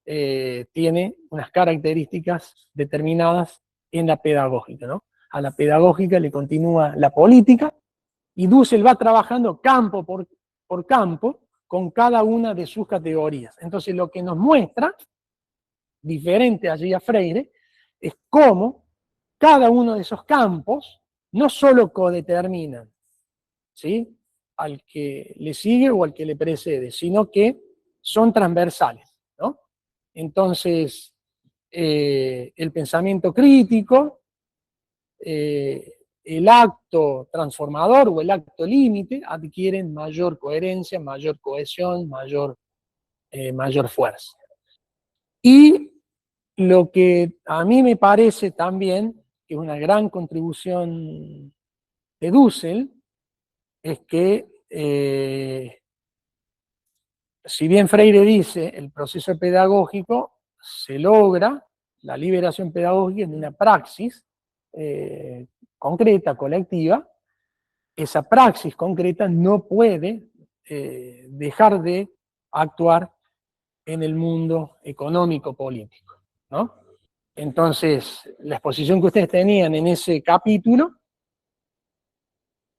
tiene unas características determinadas en la pedagógica, ¿no? A la pedagógica le continúa la política, y Dussel va trabajando campo por campo con cada una de sus categorías. Entonces lo que nos muestra, diferente allí a Freire, es cómo cada uno de esos campos no solo codeterminan, ¿sí?, al que le sigue o al que le precede, sino que son transversales, ¿no? Entonces, el pensamiento crítico, el acto transformador o el acto límite adquieren mayor coherencia, mayor cohesión, mayor fuerza. Y lo que a mí me parece también que es una gran contribución de Dussel es que, si bien Freire dice el proceso pedagógico se logra, la liberación pedagógica en una praxis concreta, colectiva, esa praxis concreta no puede dejar de actuar en el mundo económico-político, ¿no? Entonces, la exposición que ustedes tenían en ese capítulo,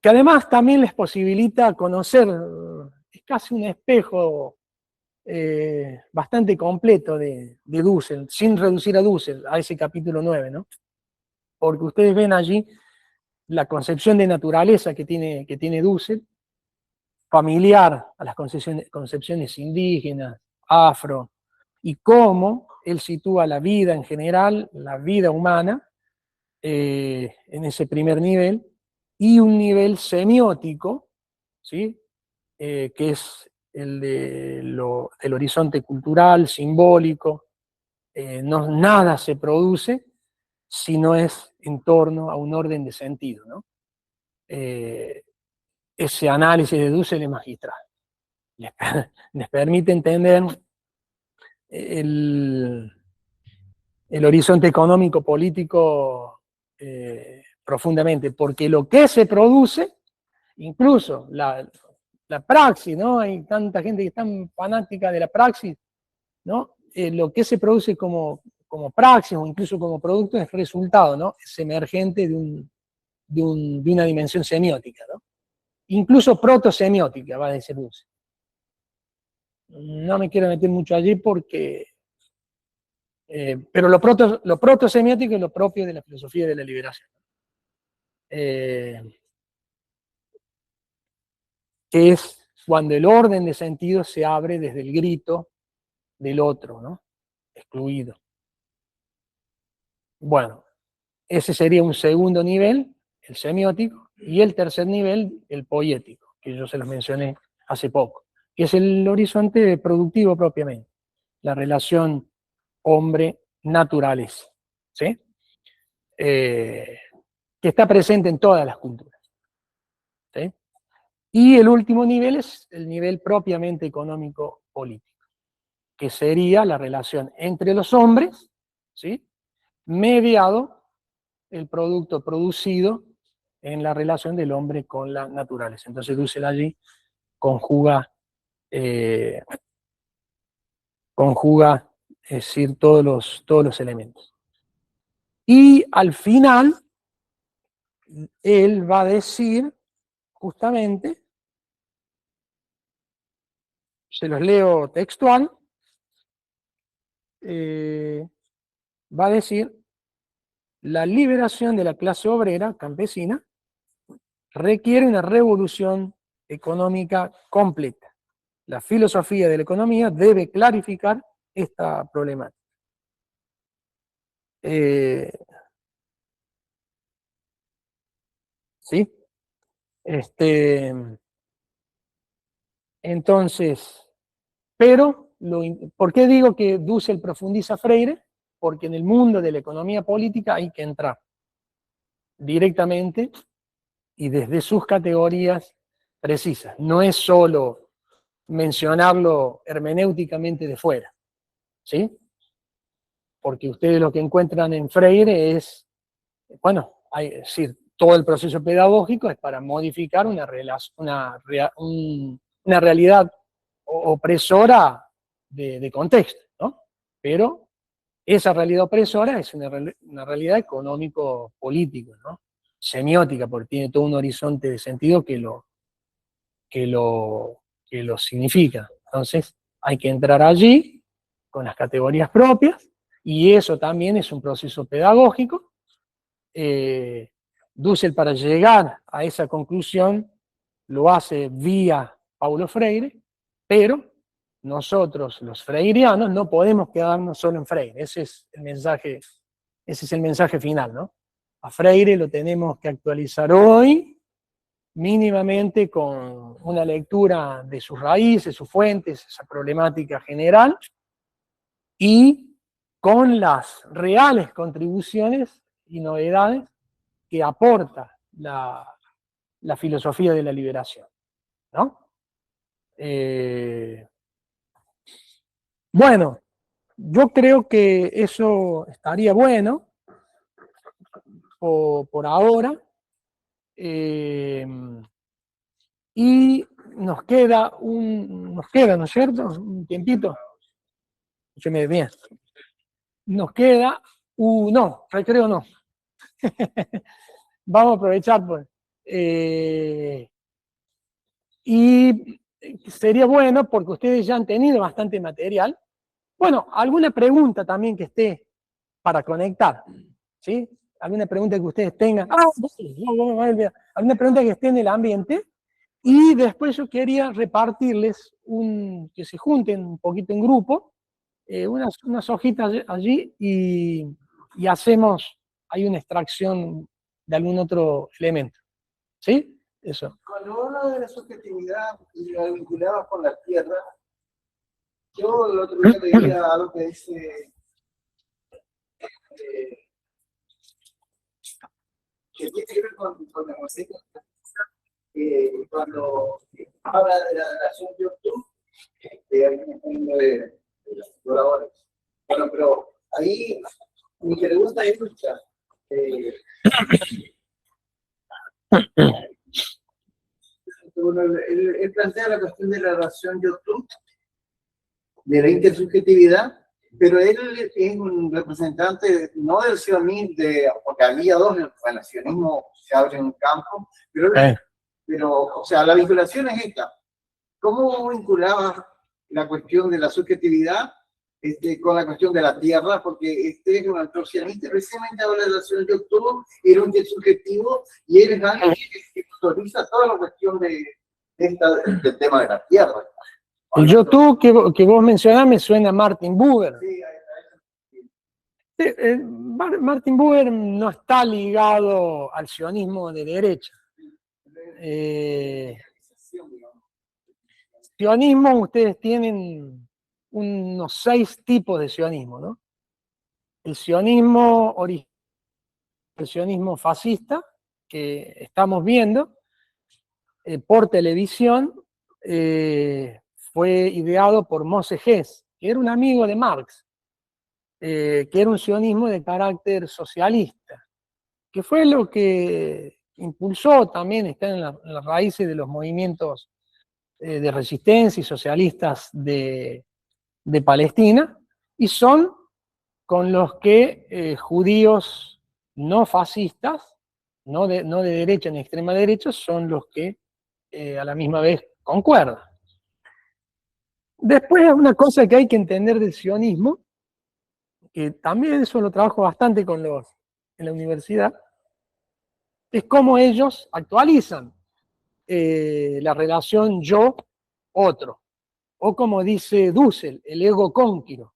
que además también les posibilita conocer, es casi un espejo bastante completo de Dussel, sin reducir a Dussel, a ese capítulo 9, ¿no? Porque ustedes ven allí la concepción de naturaleza que tiene Dussel, familiar a las concepciones indígenas, afro, y cómo él sitúa la vida en general, la vida humana, en ese primer nivel, y un nivel semiótico, ¿sí?, que es el del horizonte cultural, simbólico. Nada se produce si no es en torno a un orden de sentido, ¿no? Ese análisis de Dussel es magistral. Les permite entender el horizonte económico-político profundamente, porque lo que se produce, incluso la praxis, ¿no? Hay tanta gente que es tan fanática de la praxis, ¿no? Lo que se produce como praxis o incluso como producto es resultado, ¿no? Es emergente de una dimensión semiótica, ¿no? Incluso protosemiótica, va a decir Dussel. No me quiero meter mucho allí porque... pero lo protosemiótico es lo propio de la filosofía de la liberación. Que es cuando el orden de sentido se abre desde el grito del otro, ¿no? Excluido. Bueno, ese sería un segundo nivel, el semiótico, y el tercer nivel, el poético, que yo se los mencioné hace poco, que es el horizonte productivo propiamente, la relación hombre-naturaleza, ¿sí? Que está presente en todas las culturas, ¿sí? Y el último nivel es el nivel propiamente económico-político, que sería la relación entre los hombres, ¿sí?, mediado el producto producido en la relación del hombre con la naturaleza. Entonces Dussel allí conjuga, es decir, todos los elementos. Y al final, él va a decir, justamente, se los leo textual, va a decir: la liberación de la clase obrera campesina requiere una revolución económica completa. La filosofía de la economía debe clarificar esta problemática. ¿Sí? Entonces, pero, ¿por qué digo que Dussel profundiza Freire? Porque en el mundo de la economía política hay que entrar directamente y desde sus categorías precisas. No es solo mencionarlo hermenéuticamente de fuera, ¿sí? Porque ustedes lo que encuentran en Freire es, bueno, es decir, todo el proceso pedagógico es para modificar una realidad opresora de contexto, ¿no? Pero esa realidad opresora es una realidad económico-política, ¿no? Semiótica, porque tiene todo un horizonte de sentido que lo significa. Entonces, hay que entrar allí con las categorías propias, y eso también es un proceso pedagógico. Dussel, para llegar a esa conclusión, lo hace vía Paulo Freire, pero nosotros, los freirianos, no podemos quedarnos solo en Freire. Ese es el mensaje final, ¿no? A Freire lo tenemos que actualizar hoy, mínimamente con una lectura de sus raíces, sus fuentes, esa problemática general, y con las reales contribuciones y novedades que aporta la filosofía de la liberación, ¿no? Bueno, yo creo que eso estaría bueno por ahora. Y nos queda, ¿no es cierto? Un tiempito. Escúcheme bien. Nos queda, no, recreo no. Vamos a aprovechar, pues. Y sería bueno, porque ustedes ya han tenido bastante material. Bueno, alguna pregunta también que esté para conectar, ¿sí? Alguna pregunta que ustedes tengan. Alguna pregunta que esté en el ambiente. Y después yo quería repartirles que se junten un poquito en grupo, unas hojitas allí, y hacemos ahí una extracción de algún otro elemento. ¿Sí? Eso. Cuando habla de la subjetividad y la vinculada con la tierra, yo el otro día leía algo que dice que tiene que ver con la música, cuando habla de la relación de YouTube, hay un ejemplo de los exploradores. Bueno, pero ahí mi pregunta es mucha. Bueno, él plantea la cuestión de la relación YouTube, de la intersubjetividad, pero él es un representante no del sionismo, porque había dos, bueno, el sionismo se abre en un campo, pero, o sea, la vinculación es esta. ¿Cómo vinculaba la cuestión de la subjetividad con la cuestión de la tierra? Porque un autor sionista precisamente habla de la relación de YouTube, era un intersubjetivo, y él es alguien que autoriza toda la cuestión del tema de la tierra. El YouTube que vos mencionás me suena a Martin Buber. Sí, Martin Buber no está ligado al sionismo de derecha. Sionismo, ustedes tienen unos 6 tipos de sionismo, ¿no? El sionismo fascista, que estamos viendo por televisión, fue ideado por Moses Hess, que era un amigo de Marx, que era un sionismo de carácter socialista, que fue lo que impulsó también, está en las raíces de los movimientos de resistencia y socialistas de Palestina, y son con los que judíos no fascistas, no de derecha ni extrema derecha, son los que a la misma vez concuerdan. Después, una cosa que hay que entender del sionismo, que también eso lo trabajo bastante en la universidad, es cómo ellos actualizan la relación yo-otro, o como dice Dussel, el ego cónquiro,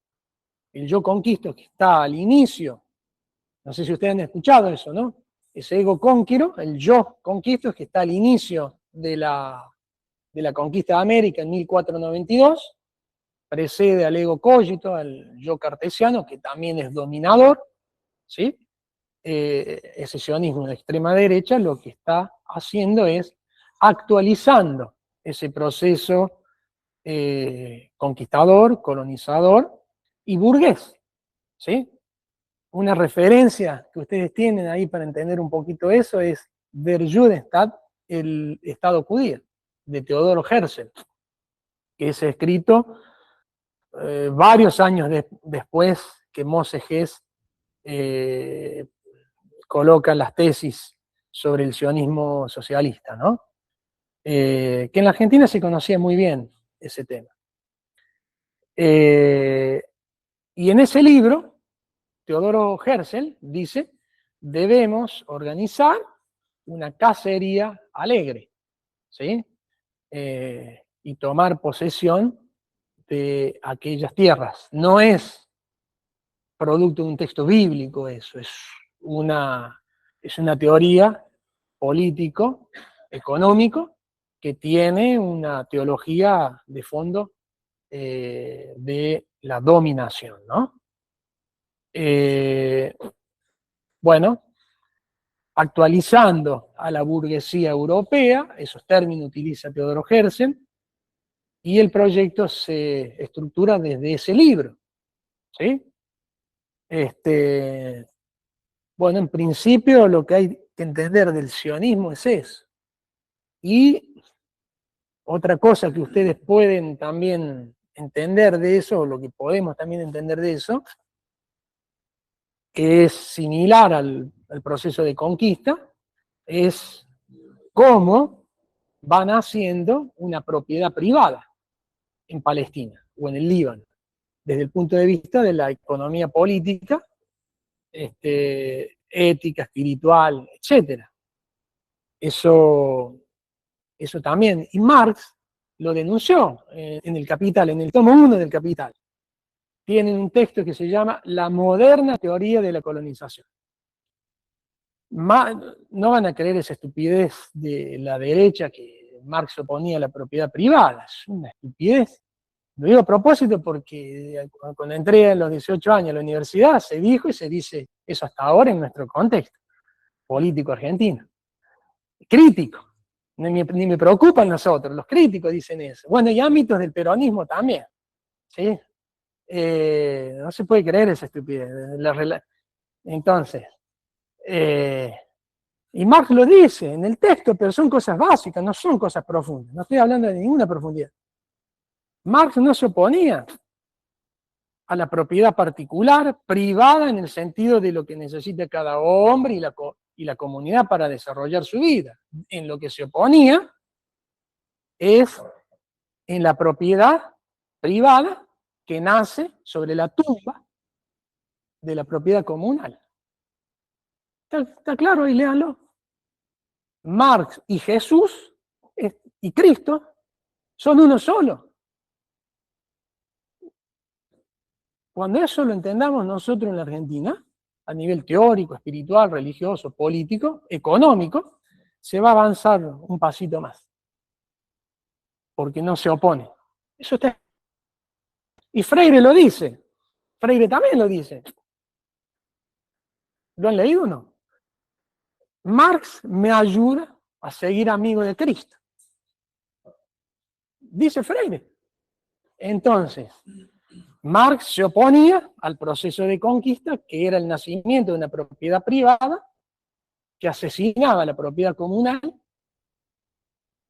el yo conquisto que está al inicio. No sé si ustedes han escuchado eso, ¿no? Ese ego cónquiro, el yo conquisto, que está al inicio de la conquista de América en 1492, precede al ego cogito, al yo cartesiano, que también es dominador, ¿sí? Ese sionismo de extrema derecha lo que está haciendo es actualizando ese proceso conquistador, colonizador y burgués, ¿sí? Una referencia que ustedes tienen ahí para entender un poquito eso es Der Judenstaat, el Estado judío, de Teodoro Herzl, que es escrito varios años después que Moses Hess coloca las tesis sobre el sionismo socialista, ¿no? Que en la Argentina se conocía muy bien ese tema. Y en ese libro, Teodoro Herzl dice, debemos organizar una cacería alegre, ¿sí? Y tomar posesión de aquellas tierras. No es producto de un texto bíblico eso, es una teoría político, económico, que tiene una teología de fondo de la dominación, ¿no? Bueno, actualizando a la burguesía europea, esos términos utiliza Teodoro Herzl, y el proyecto se estructura desde ese libro, ¿sí? Bueno, en principio lo que hay que entender del sionismo es eso. Y otra cosa que ustedes pueden también entender de eso, o lo que podemos también entender de eso, que es similar al proceso de conquista, es cómo van haciendo una propiedad privada en Palestina o en el Líbano, desde el punto de vista de la economía política, ética, espiritual, etc. Eso también. Y Marx lo denunció en el Capital, en el tomo 1 del Capital. Tienen un texto que se llama La moderna teoría de la colonización. No van a creer esa estupidez de la derecha que Marx oponía a la propiedad privada. Es una estupidez. Lo digo a propósito porque cuando entré a los 18 años a la universidad se dijo y se dice eso hasta ahora en nuestro contexto político argentino. Crítico. Ni me preocupan nosotros, los críticos dicen eso. Bueno, y ámbitos del peronismo también. ¿Sí? No se puede creer esa estupidez. Entonces, y Marx lo dice en el texto, pero son cosas básicas, no son cosas profundas. No estoy hablando de ninguna profundidad. Marx no se oponía a la propiedad particular, privada en el sentido de lo que necesita cada hombre y la comunidad para desarrollar su vida. En lo que se oponía es en la propiedad privada que nace sobre la tumba de la propiedad comunal. ¿Está claro? Ahí léanlo. Marx y Jesús y Cristo son uno solo. Cuando eso lo entendamos nosotros en la Argentina, a nivel teórico, espiritual, religioso, político, económico, se va a avanzar un pasito más. Porque no se opone. Eso está. Y Freire lo dice. Freire también lo dice. ¿Lo han leído o no? Marx me ayuda a seguir amigo de Cristo. Dice Freire. Entonces, Marx se oponía al proceso de conquista, que era el nacimiento de una propiedad privada, que asesinaba a la propiedad comunal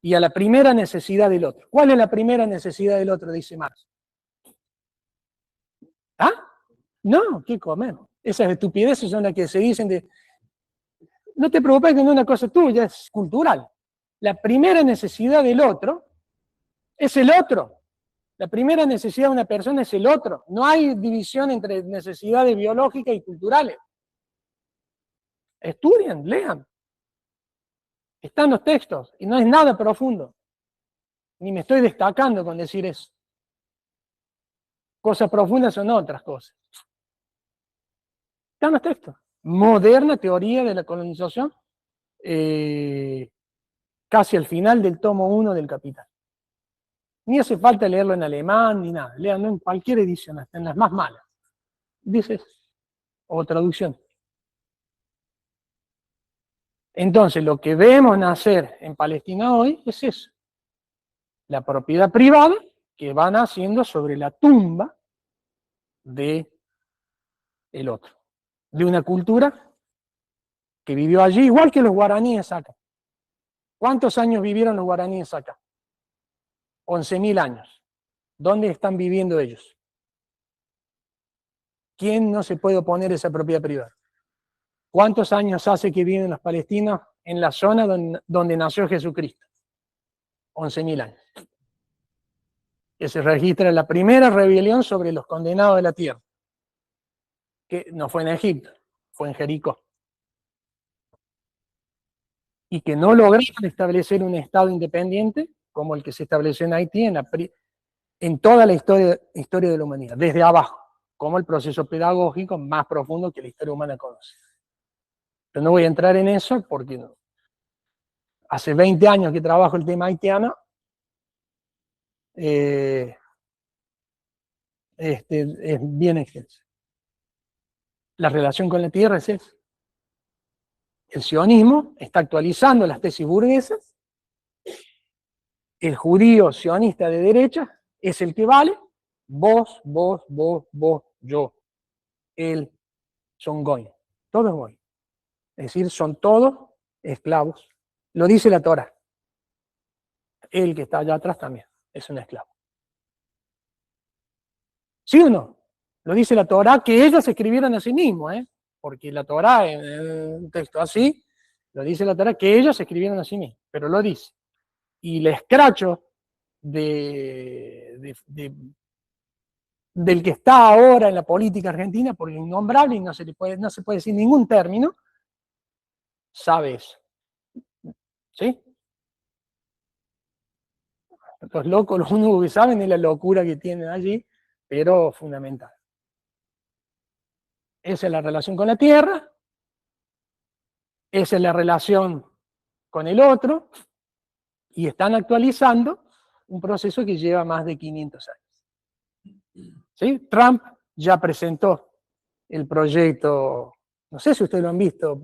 y a la primera necesidad del otro. ¿Cuál es la primera necesidad del otro? Dice Marx. ¿Ah? No, ¿qué comemos? Esas estupideces son las que se dicen de... No te preocupes que no es una cosa tuya, es cultural. La primera necesidad del otro es el otro. La primera necesidad de una persona es el otro. No hay división entre necesidades biológicas y culturales. Estudien, lean. Están los textos y no es nada profundo. Ni me estoy destacando con decir eso. Cosas profundas son otras cosas. Están los textos. Moderna teoría de la colonización, casi al final del tomo 1 del Capital. Ni hace falta leerlo en alemán ni nada. Leanlo en cualquier edición, hasta en las más malas. Dices, o traducción. Entonces, lo que vemos nacer en Palestina hoy es eso. La propiedad privada que va naciendo sobre la tumba de el otro. De una cultura que vivió allí, igual que los guaraníes acá. ¿Cuántos años vivieron los guaraníes acá? 11.000 años. ¿Dónde están viviendo ellos? ¿quién no se puede oponer a esa propiedad privada? ¿Cuántos años hace que viven los palestinos en la zona donde nació Jesucristo? 11.000 años. Que se registra la primera rebelión sobre los condenados de la tierra. Que no fue en Egipto, fue en Jericó. Y que no lograron establecer un Estado independiente como el que se estableció en Haití en toda la historia de la humanidad, desde abajo, como el proceso pedagógico más profundo que la historia humana conoce. Pero no voy a entrar en eso porque no. Hace 20 años que trabajo el tema haitiano. Es bien extenso. La relación con la tierra es eso. El sionismo está actualizando las tesis burguesas. El judío sionista de derecha es el que vale. Vos, yo. Él, son goy. Todos goy. Es decir, son todos esclavos. Lo dice la Torá. El que está allá atrás también es un esclavo. ¿Sí o no? Lo dice la Torá, que ellos escribieron a sí mismos, porque la Torá, en un texto así, lo dice la Torá, que ellos escribieron a sí mismos, pero lo dice. Y el escracho del que está ahora en la política argentina, por innombrable, y no se puede decir ningún término, sabe eso. ¿Sí? Los locos, los únicos que saben es la locura que tienen allí, pero fundamental. Esa es la relación con la tierra, esa es la relación con el otro, y están actualizando un proceso que lleva más de 500 años. ¿Sí? Trump ya presentó el proyecto, no sé si ustedes lo han visto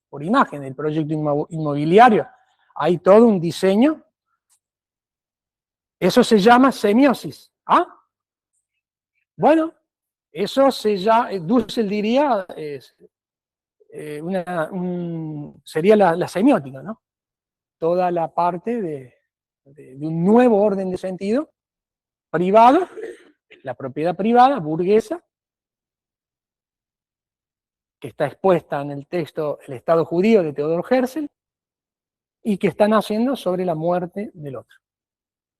por imagen, el proyecto inmobiliario. Hay todo un diseño. Eso se llama semiosis. ¿Ah? Bueno, eso Dussel diría, sería la semiótica, ¿no? Toda la parte de un nuevo orden de sentido privado, la propiedad privada, burguesa, que está expuesta en el texto El Estado Judío de Theodor Herzl, y que están haciendo sobre la muerte del otro,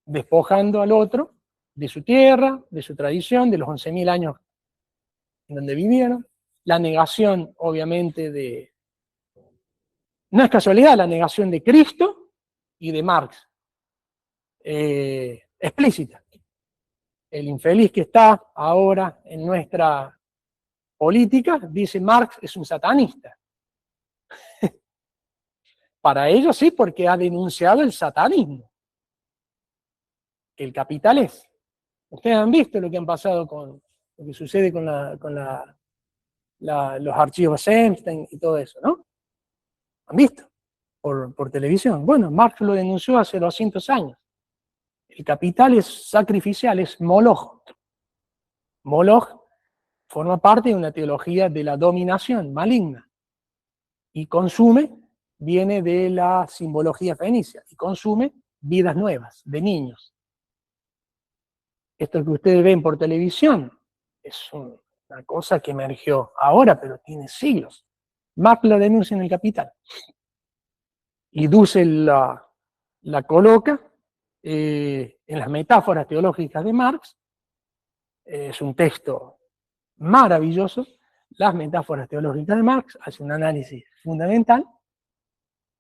despojando al otro de su tierra, de su tradición, de los 11.000 años en donde vivieron, la negación, obviamente, no es casualidad, la negación de Cristo y de Marx, explícita. El infeliz que está ahora en nuestra política, dice Marx, es un satanista. Para ellos sí, porque ha denunciado el satanismo. El capital es. Ustedes han visto lo que han pasado lo que sucede con los archivos Epstein y todo eso, ¿no? ¿Han visto? Por televisión. Bueno, Marx lo denunció hace 200 años. El capital es sacrificial, es Moloch. Moloch forma parte de una teología de la dominación maligna. Y viene de la simbología fenicia, y consume vidas nuevas, de niños. Esto que ustedes ven por televisión es una cosa que emergió ahora, pero tiene siglos. Marx lo denuncia en el Capital. Y Dussel la coloca en las metáforas teológicas de Marx. Es un texto maravilloso. Las metáforas teológicas de Marx, hace un análisis fundamental.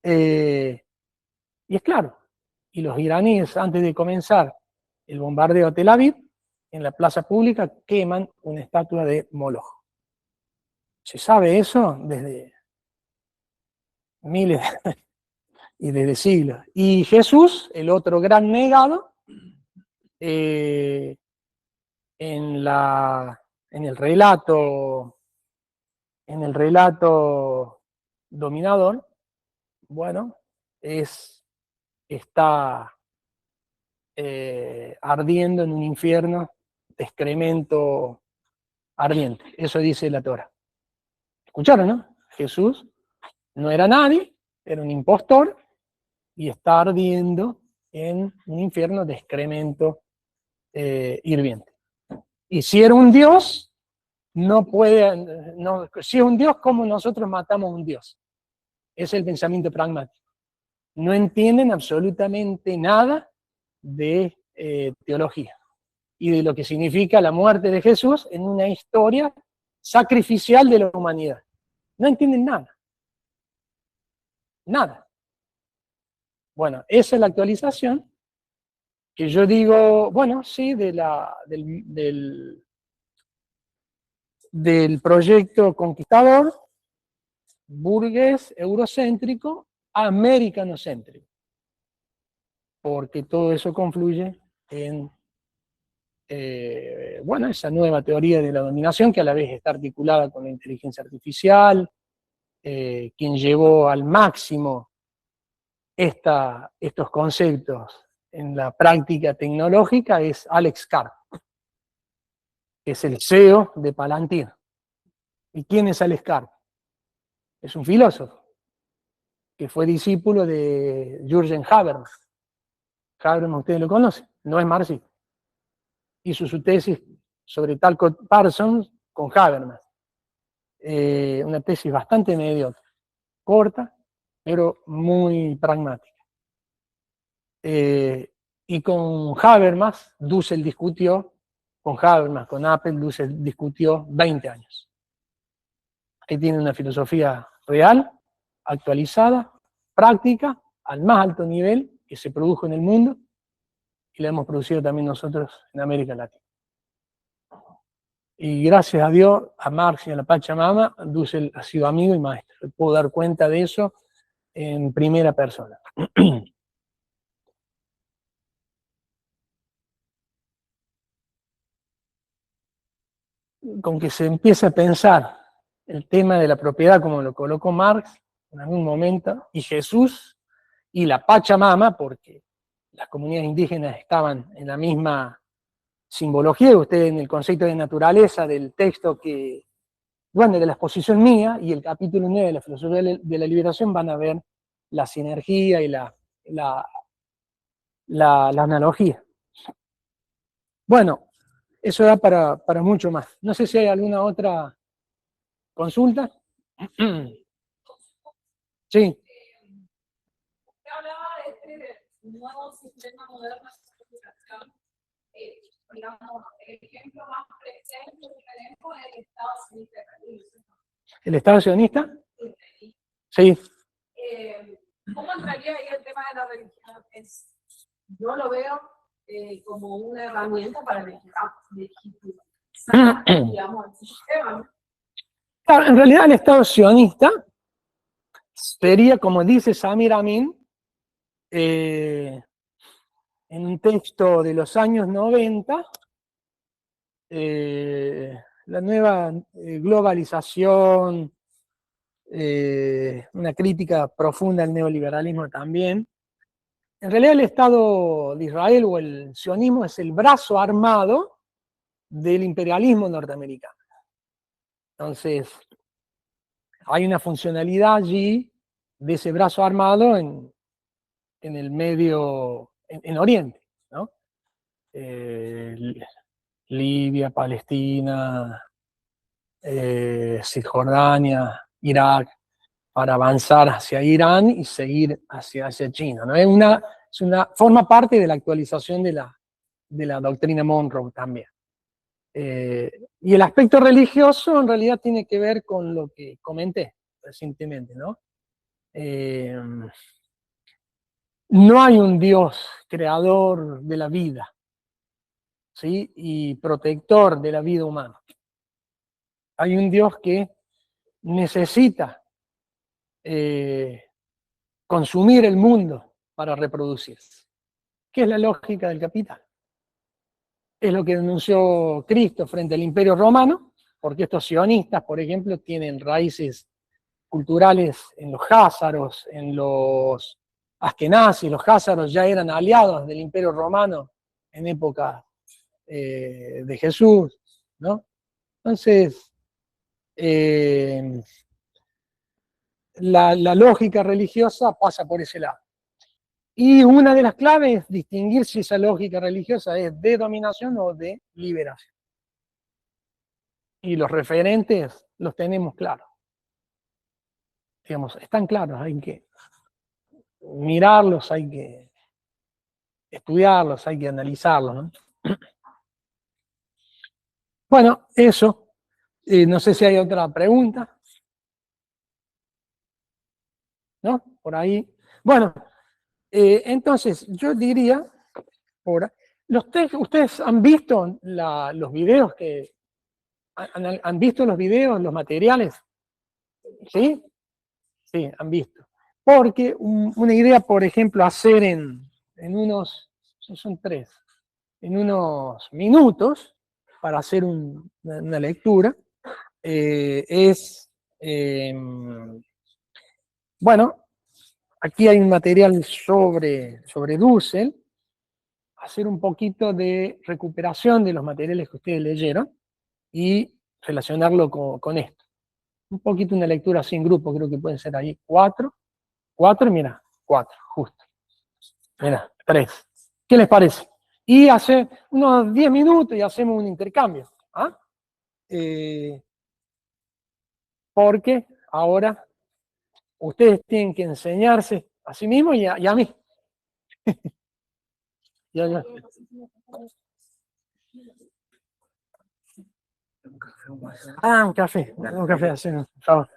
Y es claro, y los iraníes, antes de comenzar el bombardeo a Tel Aviv, en la plaza pública queman una estatua de Moloch. Se sabe eso desde miles y desde siglos. Y Jesús, el otro gran negado, en el relato dominador, bueno, está ardiendo en un infierno de excremento ardiente. Eso dice la Torá. ¿Escucharon, no? Jesús no era nadie, era un impostor, y está ardiendo en un infierno de excremento hirviente. Y si era un Dios, no puede, no, si es un Dios, ¿cómo nosotros matamos a un Dios? Es el pensamiento pragmático. No entienden absolutamente nada de teología y de lo que significa la muerte de Jesús en una historia sacrificial de la humanidad. No entienden nada. Nada. Bueno, esa es la actualización que yo digo, bueno, sí, del proyecto conquistador, burgués, eurocéntrico, americanocéntrico, porque todo eso confluye en, bueno, esa nueva teoría de la dominación que a la vez está articulada con la inteligencia artificial, quien llevó al máximo estos conceptos en la práctica tecnológica es Alex Karp, que es el CEO de Palantir. ¿Y quién es Alex Karp? Es un filósofo que fue discípulo de Jürgen Habermas. Habermas, ustedes lo conocen, no es marxista. Hizo su tesis sobre Talcott Parsons con Habermas. Una tesis bastante mediocre, corta, pero muy pragmática. Y con Habermas, Dussel discutió, con Habermas, con Apple, Dussel discutió 20 años. Ahí tiene una filosofía real, actualizada, práctica, al más alto nivel que se produjo en el mundo, y la hemos producido también nosotros en América Latina. Y gracias a Dios, a Marx y a la Pachamama, Dussel ha sido amigo y maestro. Puedo dar cuenta de eso en primera persona. Con que se empiece a pensar el tema de la propiedad como lo colocó Marx en algún momento, y Jesús y la Pachamama, porque las comunidades indígenas estaban en la misma simbología, ustedes en el concepto de naturaleza del texto que, bueno, de la exposición mía y el capítulo 9 de la filosofía de la liberación van a ver la sinergia y la analogía. Bueno, eso da para mucho más. No sé si hay alguna otra consulta. Sí. Usted hablaba de este nuevo sistema moderno de educación, digamos, el ejemplo más presente que tenemos es el Estado sionista. ¿El Estado sionista? Sí. ¿Cómo entraría ahí el tema de la religión? Yo lo veo como una herramienta para legitimar, digamos, el sistema, ¿no? Claro, en realidad el Estado sionista sería, como dice Samir Amin, en un texto de los años 90, la nueva globalización, una crítica profunda al neoliberalismo también. En realidad el Estado de Israel o el sionismo es el brazo armado del imperialismo norteamericano. Entonces, hay una funcionalidad allí de ese brazo armado en el medio, en Oriente, ¿no? Libia, Palestina, Cisjordania, Irak, para avanzar hacia Irán y seguir hacia China, ¿no? Forma parte de la actualización de la doctrina Monroe también. Y el aspecto religioso en realidad tiene que ver con lo que comenté recientemente, ¿no? No hay un Dios creador de la vida, ¿sí? Y protector de la vida humana. Hay un Dios que necesita consumir el mundo para reproducirse, que es la lógica del capital. Es lo que denunció Cristo frente al Imperio Romano, porque estos sionistas, por ejemplo, tienen raíces culturales en los házaros, en los askenazis. Los házaros ya eran aliados del Imperio Romano en época de Jesús, ¿no? Entonces, la lógica religiosa pasa por ese lado. Y una de las claves es distinguir si esa lógica religiosa es de dominación o de liberación. y los referentes los tenemos claros. Digamos, están claros, hay que mirarlos, hay que estudiarlos, hay que analizarlos, ¿no? Bueno, eso. No sé si hay otra pregunta. ¿No? Por ahí. Bueno, entonces yo diría, ahora, ustedes han visto los videos que han visto los videos, los materiales, ¿sí? Sí, han visto. Porque una idea, por ejemplo, hacer en unos, son 3, en unos minutos, para hacer una lectura, es, bueno, aquí hay un material sobre Dussel, hacer un poquito de recuperación de los materiales que ustedes leyeron y relacionarlo con esto. Un poquito una lectura así en grupo, creo que pueden ser ahí 4, mira, 4, justo. Mira, 3. ¿Qué les parece? Y hace unos 10 minutos y hacemos un intercambio. ¿Ah? Porque ahora ustedes tienen que enseñarse a sí mismos y a mí. Ya. Ah, un café, así, por favor.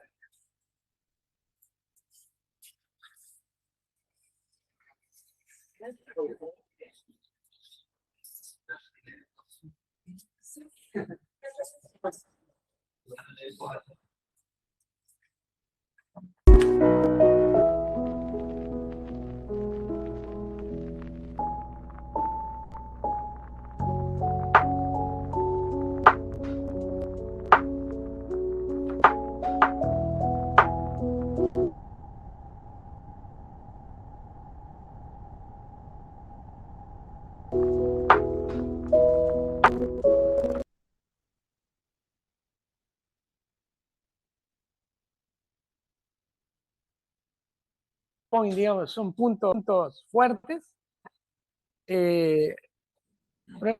Digamos, son puntos fuertes.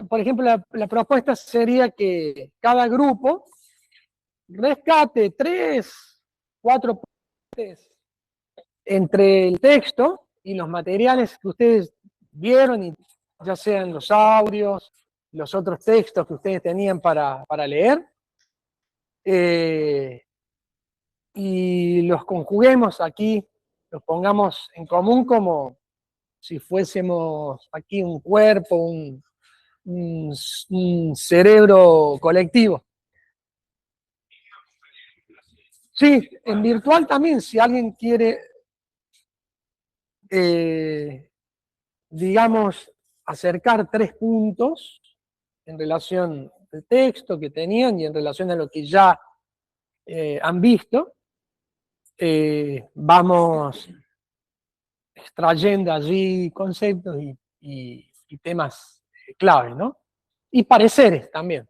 Por ejemplo, la propuesta sería que cada grupo rescate 3, 4 puntos entre el texto y los materiales que ustedes vieron, y ya sean los audios, los otros textos que ustedes tenían para leer, y los conjuguemos aquí, los pongamos en común como si fuésemos aquí un cuerpo, un cerebro colectivo. Sí, en virtual también, si alguien quiere, digamos, acercar 3 puntos en relación al texto que tenían y en relación a lo que ya han visto, vamos extrayendo allí conceptos y temas clave, ¿no? Y pareceres también.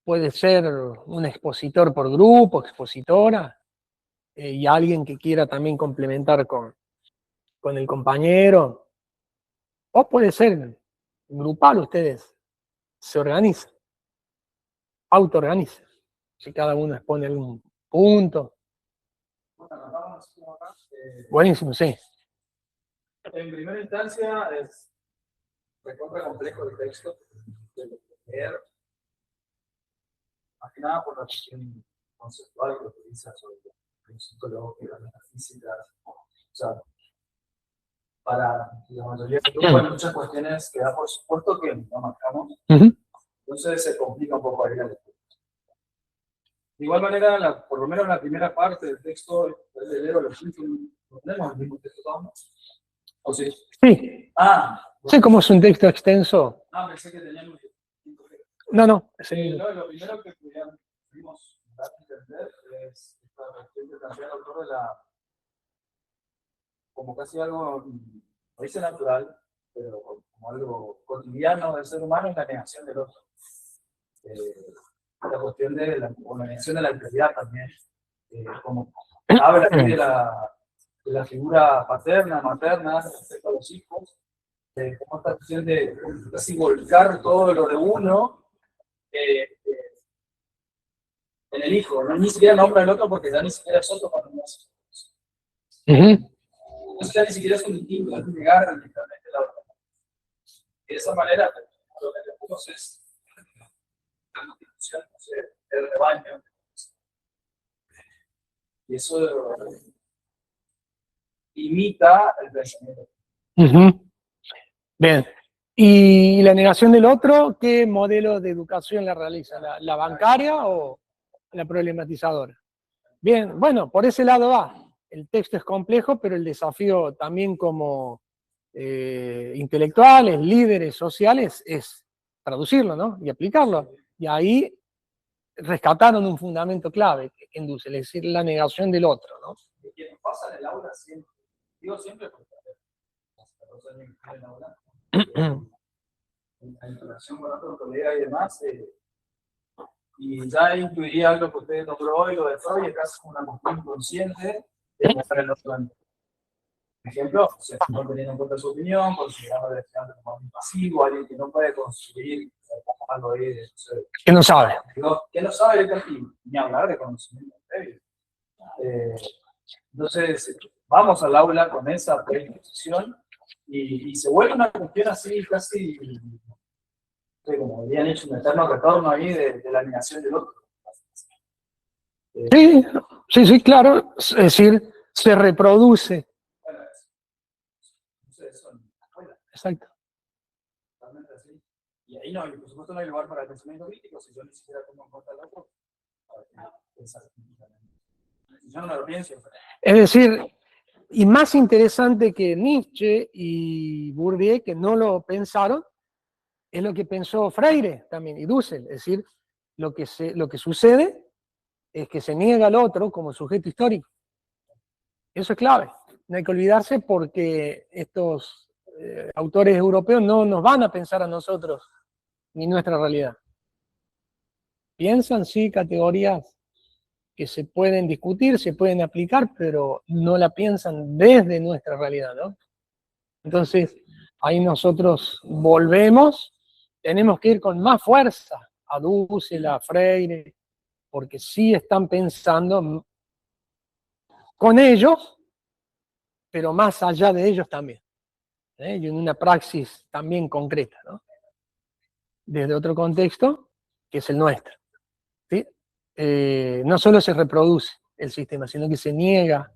Puede ser un expositor por grupo, expositora, y alguien que quiera también complementar con el compañero, o puede ser grupal, ustedes se organizan, auto-organizan, si cada uno expone algún punto. Buenísimo, sí. En primera instancia es recontra complejo el texto de leer, más que nada por la cuestión conceptual que utiliza sobre el psicológico, la metafísica, o sea, para la mayoría de grupos hay muchas cuestiones que da por supuesto que no marcamos, entonces se complica un poco ahí la lectura. De igual manera, por lo menos en la primera parte del texto, el hebreo, ¿no tenemos el mismo texto todos? ¿O sí? Sí. Sí, como es un texto extenso. Pensé que tenían un distinto texto. No. Lo primero que pudimos dar a entender es esta cuestión que plantea el autor de como casi algo, no dice natural, pero como algo cotidiano del ser humano en la negación del otro. La cuestión de la negación de la alteridad también, como habla aquí de la figura paterna, materna, respecto a los hijos, como esta cuestión de casi volcar todo lo de uno en el hijo, no ni siquiera nombra al otro porque ya ni siquiera es otro cuando no es. Entonces ya ni siquiera es un distinto, es negar directamente la otra. Y de esa manera, lo que tenemos es la constitución, no sé, el rebaño. Y eso imita el pensamiento. Bien. ¿Y la negación del otro, qué modelo de educación la realiza? ¿La bancaria o la problematizadora? Bien, bueno, por ese lado va. El texto es complejo, pero el desafío también como intelectuales, líderes sociales, es traducirlo, ¿no? Y aplicarlo. Y ahí rescataron un fundamento clave en Dussel, es decir, la negación del otro, ¿no? Y que nos pasa en el aula siempre. Digo siempre porque hace 2 años que estoy en el aula. En la interacción con otros colegas y demás. Y ya incluiría algo que usted nombró hoy, lo de Freud, es casi una cuestión inconsciente de mostrar el otro antes. Por ejemplo, o sea, no teniendo en cuenta su opinión, considerando al estudiante como alguien pasivo, alguien que no puede construir algo ahí, no sé, Que no sabe. que no sabe ni hablar de conocimiento previo. Entonces, vamos al aula con esa predisposición y se vuelve una cuestión así, casi, como habían hecho un eterno retorno ahí de la negación del otro. Sí, claro. Es decir, se reproduce. Bueno, eso en la escuela. Exacto. Totalmente así. Y ahí no, y por supuesto no hay lugar para el pensamiento crítico si yo ni siquiera tomo en cuenta el otro. Para pensar críticamente. Si yo no lo pienso. Es decir, y más interesante que Nietzsche y Bourdieu, que no lo pensaron, es lo que pensó Freire también, y Dussel. Es decir, lo que sucede es que se niega al otro como sujeto histórico. Eso es clave. No hay que olvidarse porque estos autores europeos no nos van a pensar a nosotros ni nuestra realidad. Piensan, sí, categorías que se pueden discutir, se pueden aplicar, pero no la piensan desde nuestra realidad, ¿no? Entonces, ahí nosotros volvemos, tenemos que ir con más fuerza a Dussel, a Freire, porque sí están pensando con ellos, pero más allá de ellos también, y en una praxis también concreta, ¿no? Desde otro contexto, que es el nuestro, ¿sí? No solo se reproduce el sistema, sino que se niega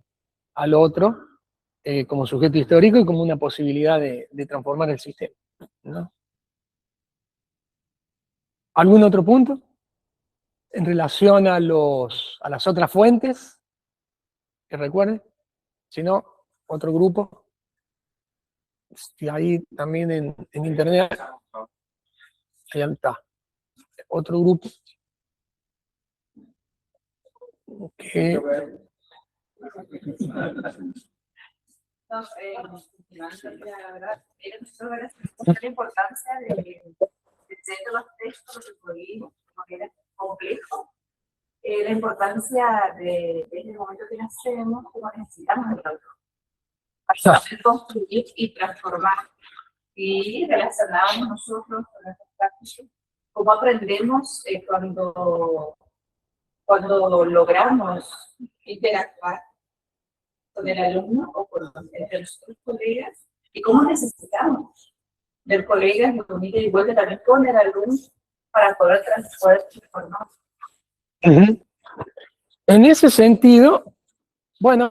al otro como sujeto histórico y como una posibilidad de transformar el sistema, ¿no? ¿Algún otro punto en relación a las otras fuentes que recuerden? Si no, otro grupo. Y ahí también en internet, ahí está. Otro grupo. Que No, la verdad, la importancia de los textos porque era complejo, la importancia de el momento que nacemos, como necesitamos el otro, para poder construir y transformar. Y relacionamos nosotros con nuestras prácticas, cómo aprendemos cuando logramos interactuar con el alumno o entre los otros colegas, y cómo necesitamos del colega que comunique y vuelve también con el alumno para poder transformar. En ese sentido, bueno,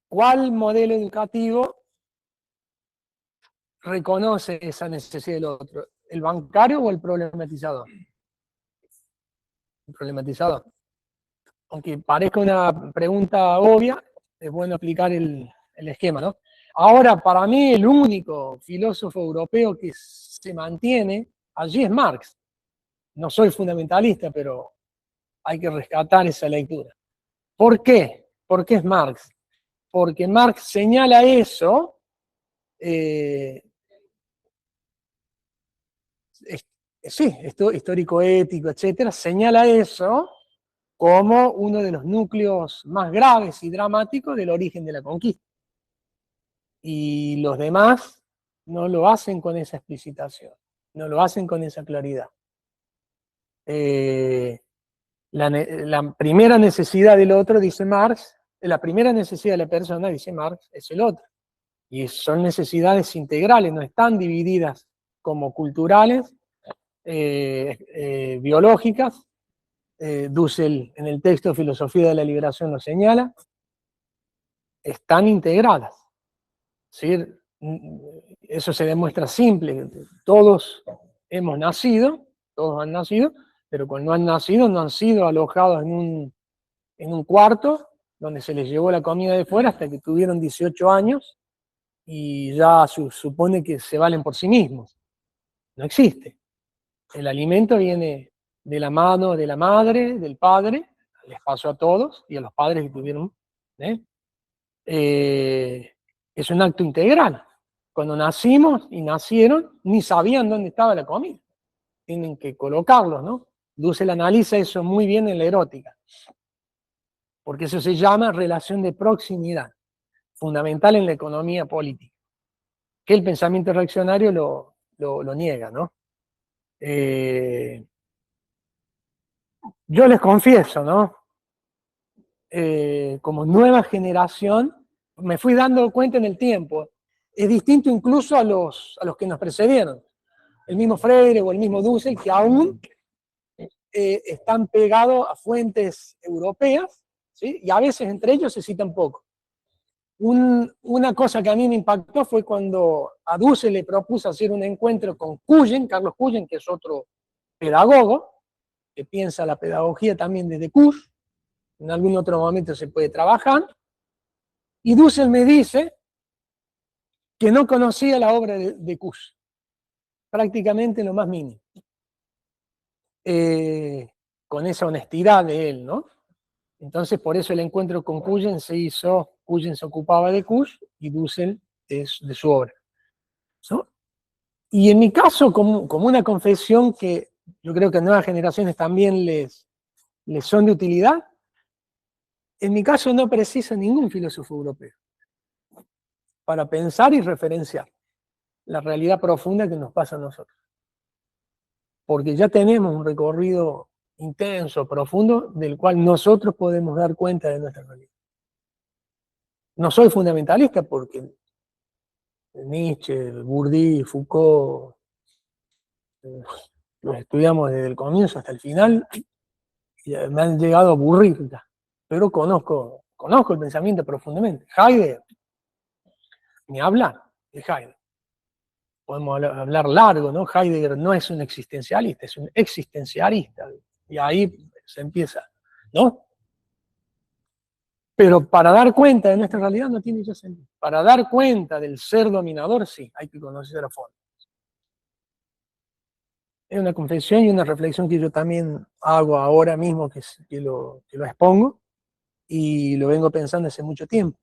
¿cuál modelo educativo reconoce esa necesidad del otro? ¿El bancario o el problematizador? El problematizador. Aunque parezca una pregunta obvia, es bueno aplicar el esquema, ¿no? Ahora, para mí, el único filósofo europeo que se mantiene allí es Marx. No soy fundamentalista, pero hay que rescatar esa lectura. ¿Por qué? ¿Por qué es Marx? Porque Marx señala eso, sí, histórico-ético, etcétera, señala eso como uno de los núcleos más graves y dramáticos del origen de la conquista. Y los demás no lo hacen con esa explicitación, no lo hacen con esa claridad. La primera necesidad del otro, dice Marx, la primera necesidad de la persona, dice Marx, es el otro. Y son necesidades integrales, no están divididas como culturales, biológicas. Dussel en el texto Filosofía de la Liberación lo señala, están integradas. ¿Sí? Eso se demuestra simple. Todos hemos nacido, todos han nacido, pero cuando han nacido no han sido alojados en un cuarto donde se les llevó la comida de fuera hasta que tuvieron 18 años y ya supone que se valen por sí mismos. No existe. El alimento viene de la mano de la madre, del padre, les pasó a todos y a los padres que tuvieron. Es un acto integral. Cuando nacimos y nacieron, ni sabían dónde estaba la comida. Tienen que colocarlos, ¿no? Dussel analiza eso muy bien en la erótica, porque eso se llama relación de proximidad, fundamental en la economía política, que el pensamiento reaccionario lo niega, ¿no? Yo les confieso, ¿no? Como nueva generación, me fui dando cuenta en el tiempo, es distinto incluso a los que nos precedieron, el mismo Freire o el mismo Dussel, que aún están pegados a fuentes europeas, ¿sí? Y a veces entre ellos se citan poco. Una cosa que a mí me impactó fue cuando a Dussel le propuso hacer un encuentro con Kuyen, Carlos Kuyen, que es otro pedagogo, que piensa la pedagogía también desde Kusch, en algún otro momento se puede trabajar, y Dussel me dice que no conocía la obra de Kusch, prácticamente lo más mínimo. Con esa honestidad de él, ¿no? Entonces, por eso el encuentro con Kuyen Kuyen se ocupaba de Kusch y Dussel es de su obra, ¿no? Y en mi caso, como una confesión que yo creo que a nuevas generaciones también les son de utilidad, en mi caso no preciso ningún filósofo europeo para pensar y referenciar la realidad profunda que nos pasa a nosotros. Porque ya tenemos un recorrido intenso, profundo, del cual nosotros podemos dar cuenta de nuestra realidad. No soy fundamentalista porque Nietzsche, Bourdieu, Foucault, los estudiamos desde el comienzo hasta el final y me han llegado a aburrir ya. Pero conozco el pensamiento profundamente. Heidegger, ni hablar de Heidegger. Podemos hablar largo, ¿no? Heidegger no es un existencialista, es un existencialista. Y ahí se empieza, ¿no? Pero para dar cuenta de nuestra realidad no tiene mucho sentido. Para dar cuenta del ser dominador, sí, hay que conocer a fondo. Es una confesión y una reflexión que yo también hago ahora mismo, que lo expongo, y lo vengo pensando hace mucho tiempo.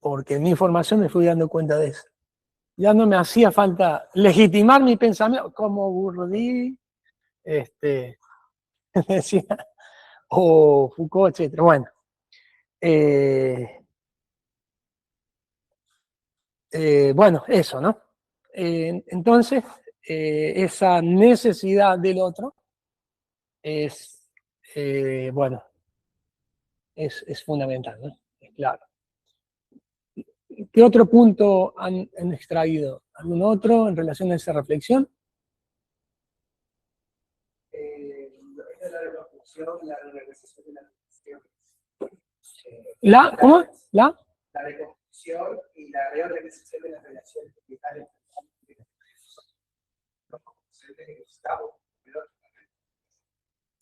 Porque en mi formación me fui dando cuenta de eso. Ya no me hacía falta legitimar mi pensamiento, como Bourdieu, decía, o Foucault, etc. Bueno. Bueno, eso, ¿no? Entonces, esa necesidad del otro es, bueno, es fundamental, ¿no? Es claro. ¿Qué otro punto han extraído? ¿Algún otro en relación a esa reflexión? La reconstrucción, la reorganización de la reconstrucción. ¿Cómo? La reconstrucción y la reorganización de las relaciones digitales.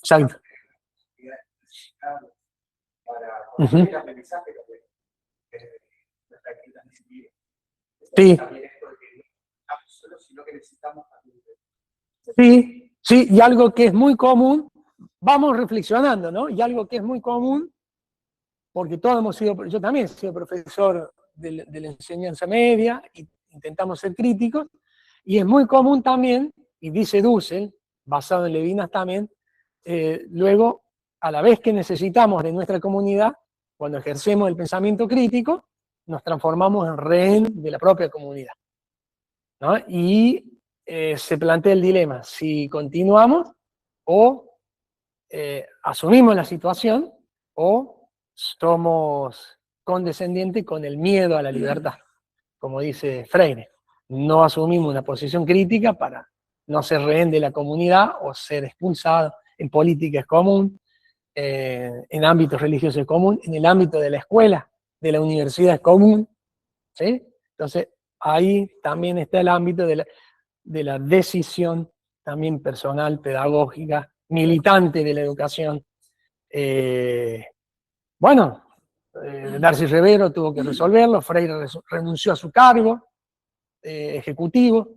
Exacto. Para construir el aprendizaje de nuestra actividad disciplina. Sí. También es porque no solo, sino que necesitamos también. Sí, y algo que es muy común, vamos reflexionando, ¿no? Y algo que es muy común, porque todos hemos sido, yo también he sido profesor de la enseñanza media, y intentamos ser críticos, y es muy común también, y dice Dussel, basado en Levinas también, luego, a la vez que necesitamos de nuestra comunidad, cuando ejercemos el pensamiento crítico, nos transformamos en rehén de la propia comunidad. ¿no? Y se plantea el dilema, si continuamos o asumimos la situación o somos condescendientes con el miedo a la libertad, como dice Freire. No asumimos una posición crítica para no ser rehén de la comunidad o ser expulsado. En política es común, en ámbitos religiosos es común, en el ámbito de la escuela, de la universidad es común, ¿sí? Entonces, ahí también está el ámbito de la decisión también personal, pedagógica, militante de la educación. Bueno, Darcy Rivero tuvo que resolverlo, Freire renunció a su cargo ejecutivo,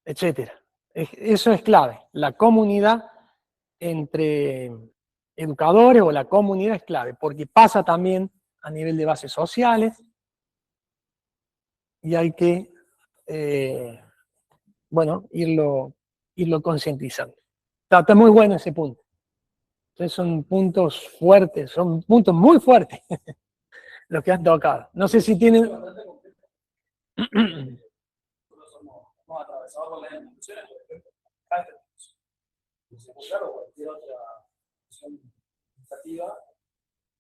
etc. Eso es clave. La comunidad entre educadores o la comunidad es clave, porque pasa también a nivel de bases sociales y hay que, bueno, irlo concientizando. Está muy bueno ese punto. Entonces son puntos fuertes, son puntos muy fuertes los que han tocado. No sé si tienen... Hemos atravesado con las instituciones, por ejemplo, claro, cualquier otra institución educativa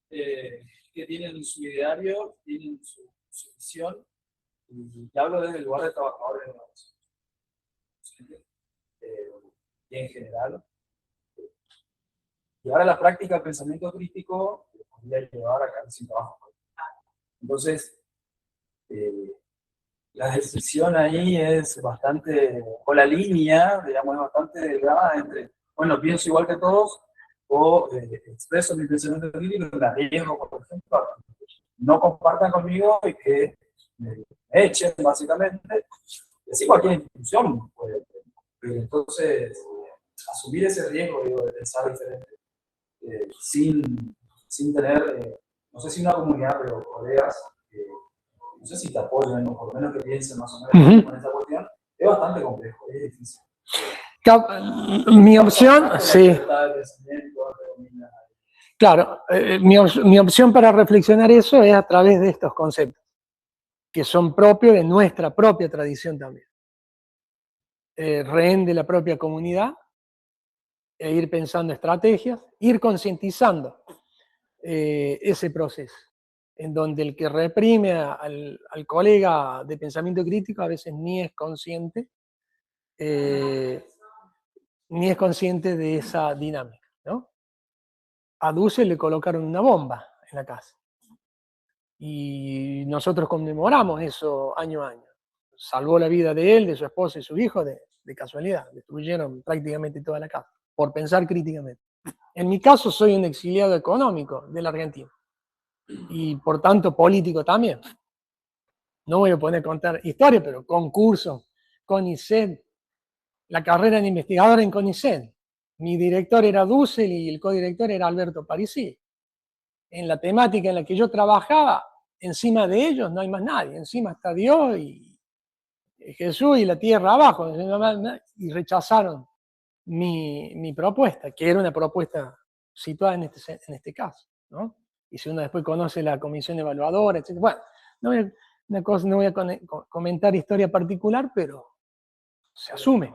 que tienen su ideario, tienen su visión, y hablo desde el lugar de trabajadores de la educación, y en general. Llevar a la práctica el pensamiento crítico podría llevar a caer sin trabajo. Entonces, la decisión ahí es bastante, o la línea, digamos, es bastante delgada entre, bueno, pienso igual que todos, o expreso mi pensamiento crítico y la riesgo, por ejemplo, no compartan conmigo y que me echen, básicamente. Así cualquier institución puede. Pero entonces, asumir ese riesgo, digo, de pensar diferente, sin tener, no sé si una comunidad, pero colegas, no sé si te apoyan o por lo menos que piensen más o menos con esta cuestión, es bastante complejo, es difícil. Mi opción, sí. Claro, mi opción para reflexionar eso es a través de estos conceptos, que son propios de nuestra propia tradición también. Rehén de la propia comunidad, e ir pensando estrategias, ir concientizando ese proceso, en donde el que reprime al colega de pensamiento crítico a veces ni es consciente de esa dinámica, ¿no? A Duce le colocaron una bomba en la casa. Y nosotros conmemoramos eso año a año. Salvó la vida de él, de su esposa y su hijo de casualidad. Destruyeron prácticamente toda la casa, por pensar críticamente. En mi caso soy un exiliado económico de la Argentina. Y por tanto político también. No voy a poner a contar historia, pero concurso, CONICET, la carrera de investigador en CONICET. Mi director era Dussel y el codirector era Alberto Parisi. En la temática en la que yo trabajaba, encima de ellos no hay más nadie. Encima está Dios y Jesús y la tierra abajo. Y rechazaron mi propuesta, que era una propuesta situada en este caso, ¿no? Y si uno después conoce la comisión evaluadora, etc. Bueno, no voy a comentar historia particular, pero se asume.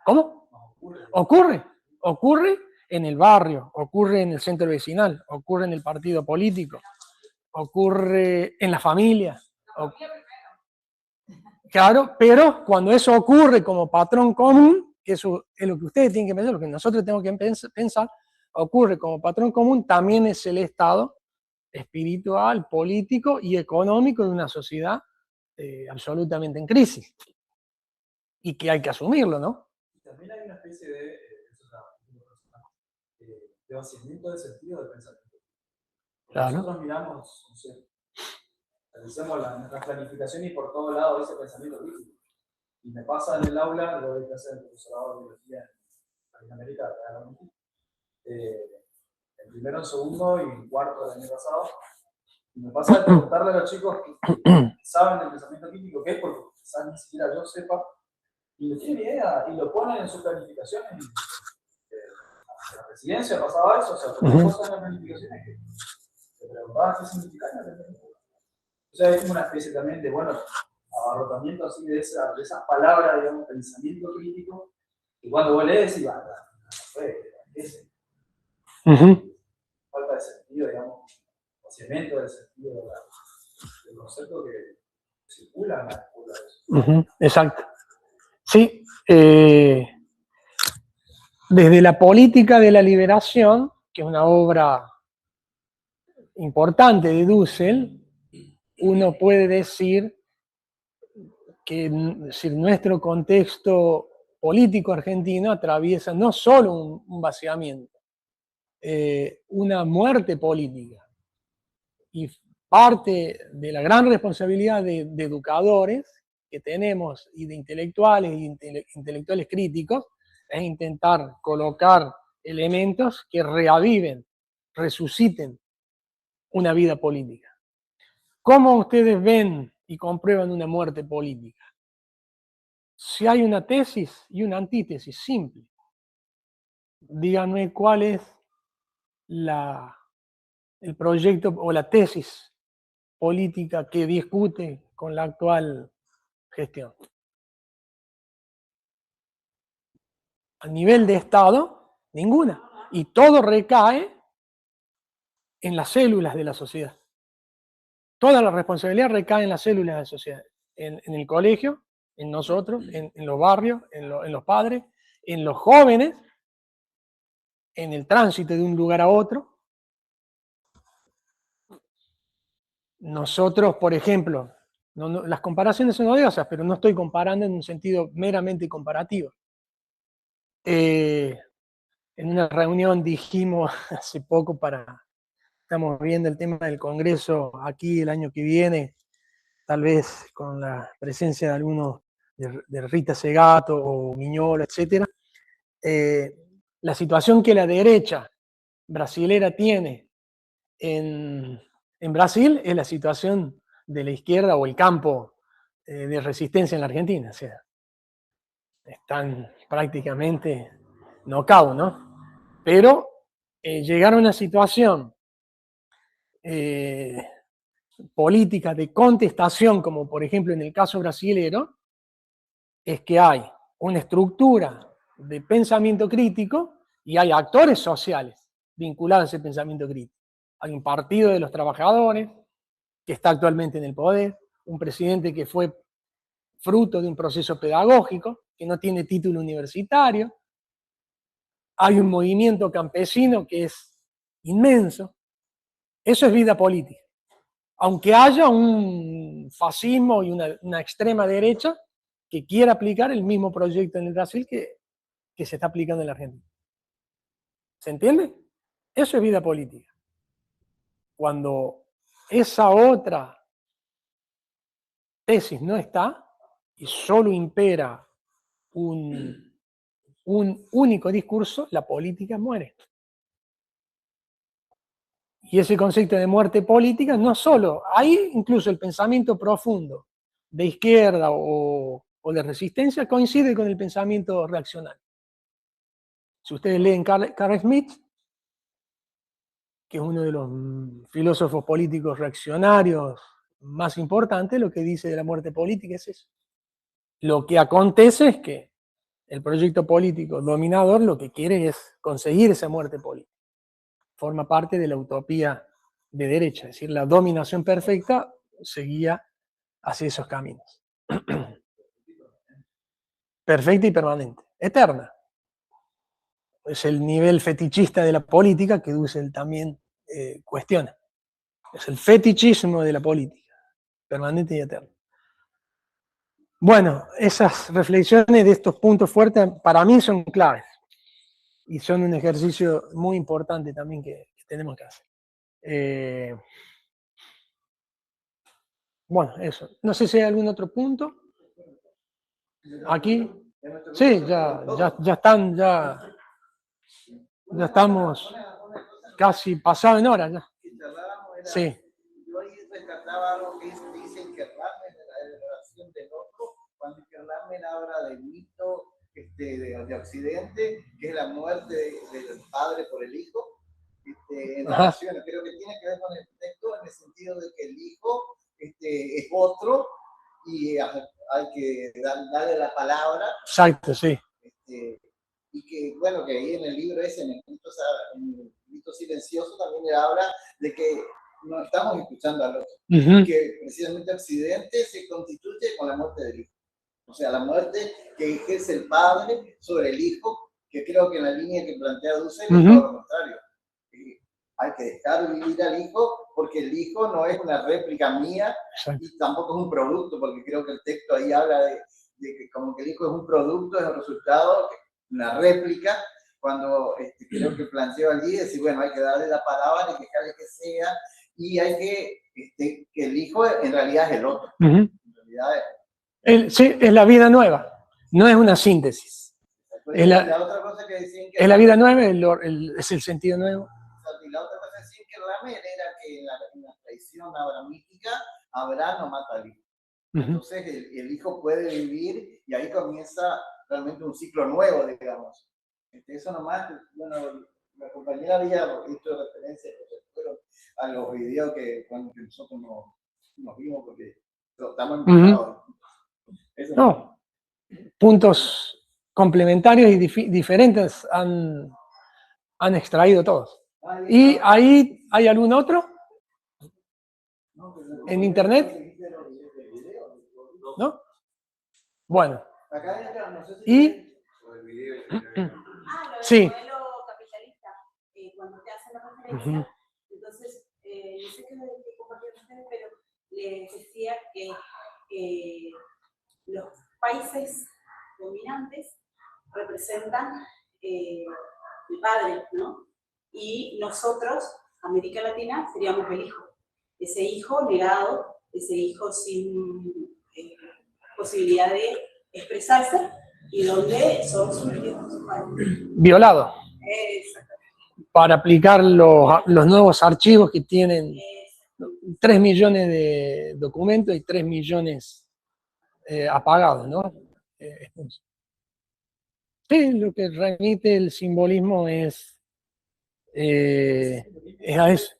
¿Cómo? Ocurre en el barrio, ocurre en el centro vecinal, ocurre en el partido político, ocurre en la familia. Claro, pero cuando eso ocurre como patrón común, que eso es lo que ustedes tienen que pensar, lo que nosotros tenemos que pensar, ocurre como patrón común, también es el estado espiritual, político y económico de una sociedad absolutamente en crisis. Y que hay que asumirlo, ¿no? También hay una especie de vaciamiento de sentido del pensamiento. Claro. Nosotros miramos, no sé, realizamos nuestra planificación y por todo lado ese pensamiento crítico. Y me pasa en el aula, lo de hacer el profesorado de biología en Latinoamérica, realmente. En primero, en segundo y en cuarto del año pasado. Y me pasa de preguntarle a los chicos que saben del pensamiento crítico qué es, porque quizás ni siquiera yo sepa, y no tienen idea, y lo ponen en su planificación. En la residencia pasaba eso, o sea, cualquier cosa en la planificación es que te preguntabas qué significaba. O sea, es como una especie también de, bueno, abarrotamiento así de esas palabras, digamos, pensamiento crítico, y cuando vos lees decís, falta de sentido, digamos, cemento del sentido del concepto que circula en la escuela. Exacto. Sí, desde la política de la liberación, que es una obra importante de Dussel, uno puede decir que nuestro contexto político argentino atraviesa no solo un vaciamiento, una muerte política. Y parte de la gran responsabilidad de educadores que tenemos y de intelectuales y intelectuales críticos es intentar colocar elementos que reaviven, resuciten una vida política. ¿Cómo ustedes ven y comprueban una muerte política? Si hay una tesis y una antítesis simple, díganme cuál es el proyecto o la tesis política que discute con la actual gestión. A nivel de Estado, ninguna. Y todo recae en las células de la sociedad. Toda la responsabilidad recae en las células de la sociedad. En el colegio, en nosotros, en los barrios, en los padres, en los jóvenes, en el tránsito de un lugar a otro. Nosotros, por ejemplo, las comparaciones son odiosas, pero no estoy comparando en un sentido meramente comparativo. En una reunión dijimos hace poco estamos viendo el tema del Congreso aquí el año que viene, tal vez con la presencia de algunos de Rita Segato o Miñola, etc. La situación que la derecha brasilera tiene en Brasil es la situación de la izquierda o el campo de resistencia en la Argentina. O sea, están prácticamente knockout, ¿no? Pero llegar a una situación política de contestación, como por ejemplo en el caso brasilero, es que hay una estructura de pensamiento crítico y hay actores sociales vinculados a ese pensamiento crítico. Hay un partido de los trabajadores que está actualmente en el poder, un presidente que fue fruto de un proceso pedagógico, que no tiene título universitario, hay un movimiento campesino que es inmenso. Eso es vida política. Aunque haya un fascismo y una extrema derecha que quiera aplicar el mismo proyecto en el Brasil que se está aplicando en la Argentina. ¿Se entiende? Eso es vida política. Cuando esa otra tesis no está y solo impera un único discurso, la política muere. Y ese concepto de muerte política no solo, hay incluso el pensamiento profundo de izquierda o de resistencia coincide con el pensamiento reaccionario. Si ustedes leen Carl Schmitt, que es uno de los filósofos políticos reaccionarios más importantes, lo que dice de la muerte política es eso. Lo que acontece es que el proyecto político dominador lo que quiere es conseguir esa muerte política. Forma parte de la utopía de derecha, es decir, la dominación perfecta seguía hacia esos caminos. Perfecta y permanente, eterna. Es el nivel fetichista de la política que Dussel también cuestiona. Es el fetichismo de la política, permanente y eterna. Bueno, esas reflexiones de estos puntos fuertes para mí son claves y son un ejercicio muy importante también que tenemos que hacer. Bueno, eso. No sé si hay algún otro punto. Aquí. Sí, ya estamos casi pasado en hora ya. Sí. Yo ahí rescataba algo que dicen que Ramen en la relación del otro, cuando Ramen habla del mito de Occidente, que es la muerte del padre por el hijo, en relaciones, creo que tiene que ver con el texto en el sentido de que el hijo es otro y hay que darle la palabra. Exacto, sí. Y que, bueno, que ahí en el libro ese, en el grito silencioso, también le habla de que no estamos escuchando al otro. Que precisamente Occidente se constituye con la muerte del hijo. O sea, la muerte que ejerce el padre sobre el hijo, que creo que en la línea que plantea Dussel es todo lo contrario. Hay que dejar vivir al hijo, porque el hijo no es una réplica mía. Exacto. Y tampoco es un producto, porque creo que el texto ahí habla de que como que el hijo es un producto, es un resultado, una réplica, cuando creo que planteo allí, decir, bueno, hay que darle la palabra, hay que dejarle que sea, y hay que el hijo en realidad es el otro. En realidad sí, es la vida nueva, no es una síntesis. Es la otra cosa que decían que es la vida nueva, es el sentido nuevo. Y la otra cosa decían que Ramer era que en la tradición abramítica, Abraham no mata al hijo. Entonces el hijo puede vivir y ahí comienza realmente un ciclo nuevo, digamos. Eso nomás, bueno, la compañera había hecho referencia a los videos que cuando nosotros nos vimos, porque estamos invitados. No, puntos complementarios y diferentes han extraído todos. ¿Y ahí hay algún otro? ¿En internet? ¿No? Bueno. ¿Y? Sí. El modelo capitalista, cuando te hacen la referencia, entonces, no sé qué compartieron ustedes, pero les decía que los países dominantes representan el padre, ¿no? Y nosotros, América Latina, seríamos el hijo. Ese hijo negado, ese hijo sin posibilidad de expresarse y donde son sometidos por su padre. Violado. Para aplicar los nuevos archivos que tienen 3 millones de documentos y 3 millones apagados, ¿no? Sí, lo que remite el simbolismo es a eso.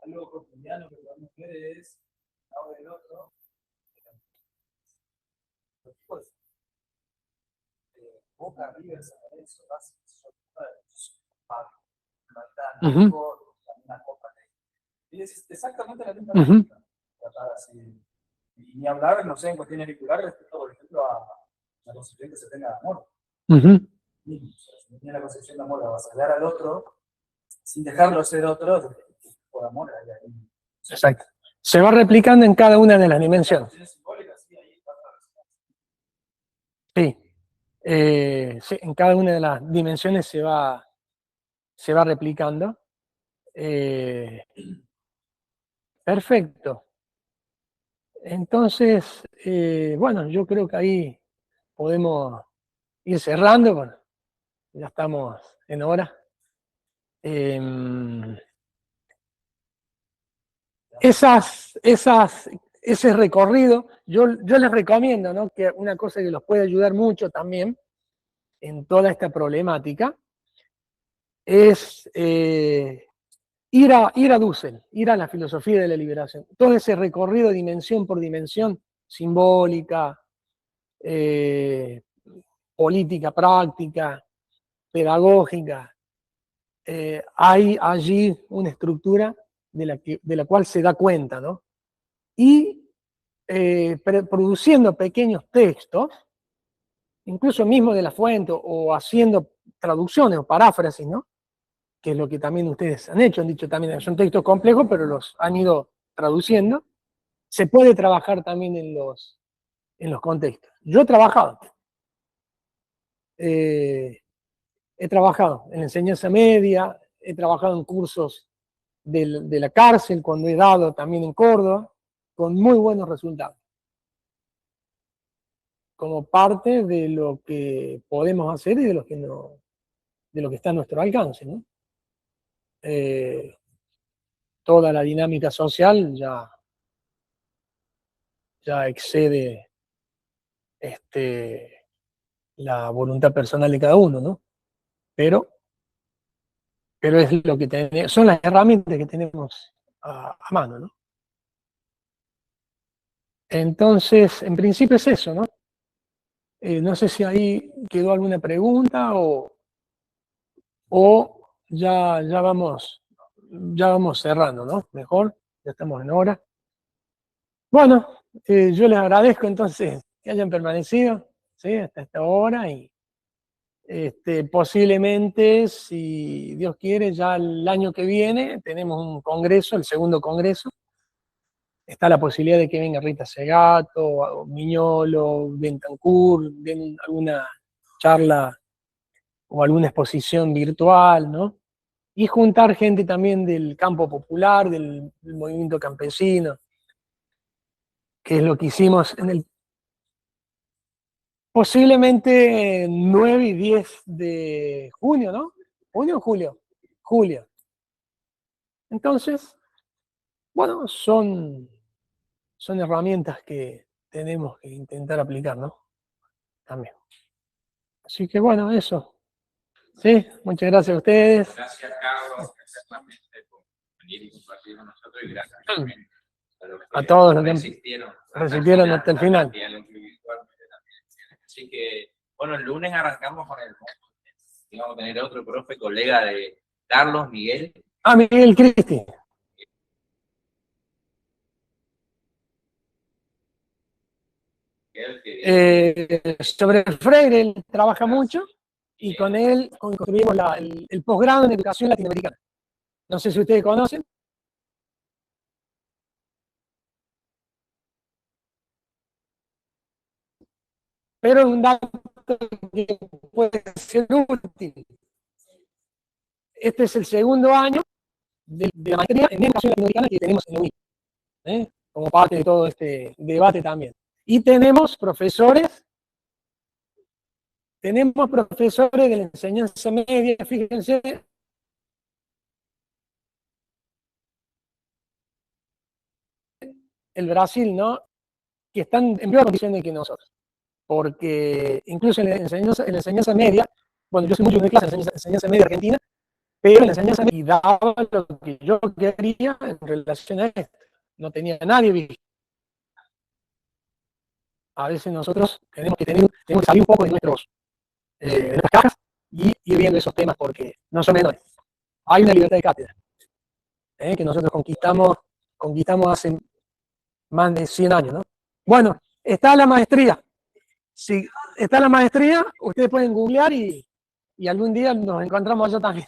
Algo cotidiano que podemos ver es lado del otro. Boca arriba, San Lorenzo, una copa. Y es exactamente la misma cosa. Y ni hablar, no sé, en cuestiones auriculares respecto, por ejemplo, a la concepción que se tenga de amor. Si tiene la concepción de amor a avasallar al otro, sin dejarlo ser otro, por amor. Exacto. Se va replicando en cada una de las dimensiones. Sí. Sí, en cada una de las dimensiones se va replicando. Perfecto. Entonces, bueno, yo creo que ahí podemos ir cerrando. Bueno, ya estamos en hora. Ese recorrido, yo les recomiendo, ¿no? Que una cosa que los puede ayudar mucho también en toda esta problemática es ir a Dussel, ir a la filosofía de la liberación. Todo ese recorrido dimensión por dimensión, simbólica, política, práctica, pedagógica, hay allí una estructura de la cual se da cuenta, ¿no? Y produciendo pequeños textos, incluso mismo de la fuente, o haciendo traducciones o paráfrasis, ¿no? Que es lo que también ustedes han hecho, han dicho también, son textos complejos, pero los han ido traduciendo. Se puede trabajar también en los contextos. Yo he trabajado. He trabajado en enseñanza media, he trabajado en cursos de la cárcel, cuando he dado también en Córdoba, con muy buenos resultados. Como parte de lo que podemos hacer y de lo que está a nuestro alcance, ¿no? Toda la dinámica social ya excede la voluntad personal de cada uno, ¿no? Pero es lo que tenemos, son las herramientas que tenemos a mano, ¿no? Entonces, en principio es eso, ¿no? No sé si ahí quedó alguna pregunta o ya vamos cerrando, ¿no? Mejor, ya estamos en hora. Bueno, yo les agradezco entonces que hayan permanecido, ¿sí? Hasta esta hora y posiblemente, si Dios quiere, ya el año que viene tenemos un congreso, el segundo congreso. Está la posibilidad de que venga Rita Segato, o Miñolo, Bentancur, den alguna charla o alguna exposición virtual, ¿no? Y juntar gente también del campo popular, del movimiento campesino, que es lo que hicimos en el posiblemente 9 y 10 de junio, ¿no? ¿Junio o julio? Julio. Entonces, bueno, son herramientas que tenemos que intentar aplicar, ¿no? También. Así que bueno, eso. Sí, muchas gracias a ustedes. Gracias, Carlos, exactamente, por venir y compartir con nosotros, y gracias también A todos los que resistieron hasta el final. Así que, bueno, el lunes arrancamos con el... Y vamos a tener otro profe, colega de Carlos, Miguel. Ah, Miguel Cristi. Sobre Freire, él trabaja mucho y con él construimos el posgrado en educación latinoamericana. No sé si ustedes conocen. Pero es un dato que puede ser útil. Este es el segundo año de la maestría en educación latinoamericana que tenemos en la UNI, como parte de todo este debate también. Y tenemos profesores de la enseñanza media, fíjense, el Brasil, ¿no? Que están en peor condiciones que nosotros. Porque incluso en la enseñanza media, bueno, yo soy mucho de clase en la enseñanza media argentina, pero en la enseñanza media daba lo que yo quería en relación a esto. No tenía nadie visto. A veces nosotros tenemos que salir un poco de nuestras cajas y ir viendo esos temas porque no son menores. Hay una libertad de cátedra que nosotros conquistamos hace más de 100 años, ¿no? Bueno, está la maestría. Si está la maestría, ustedes pueden googlear y algún día nos encontramos allá también.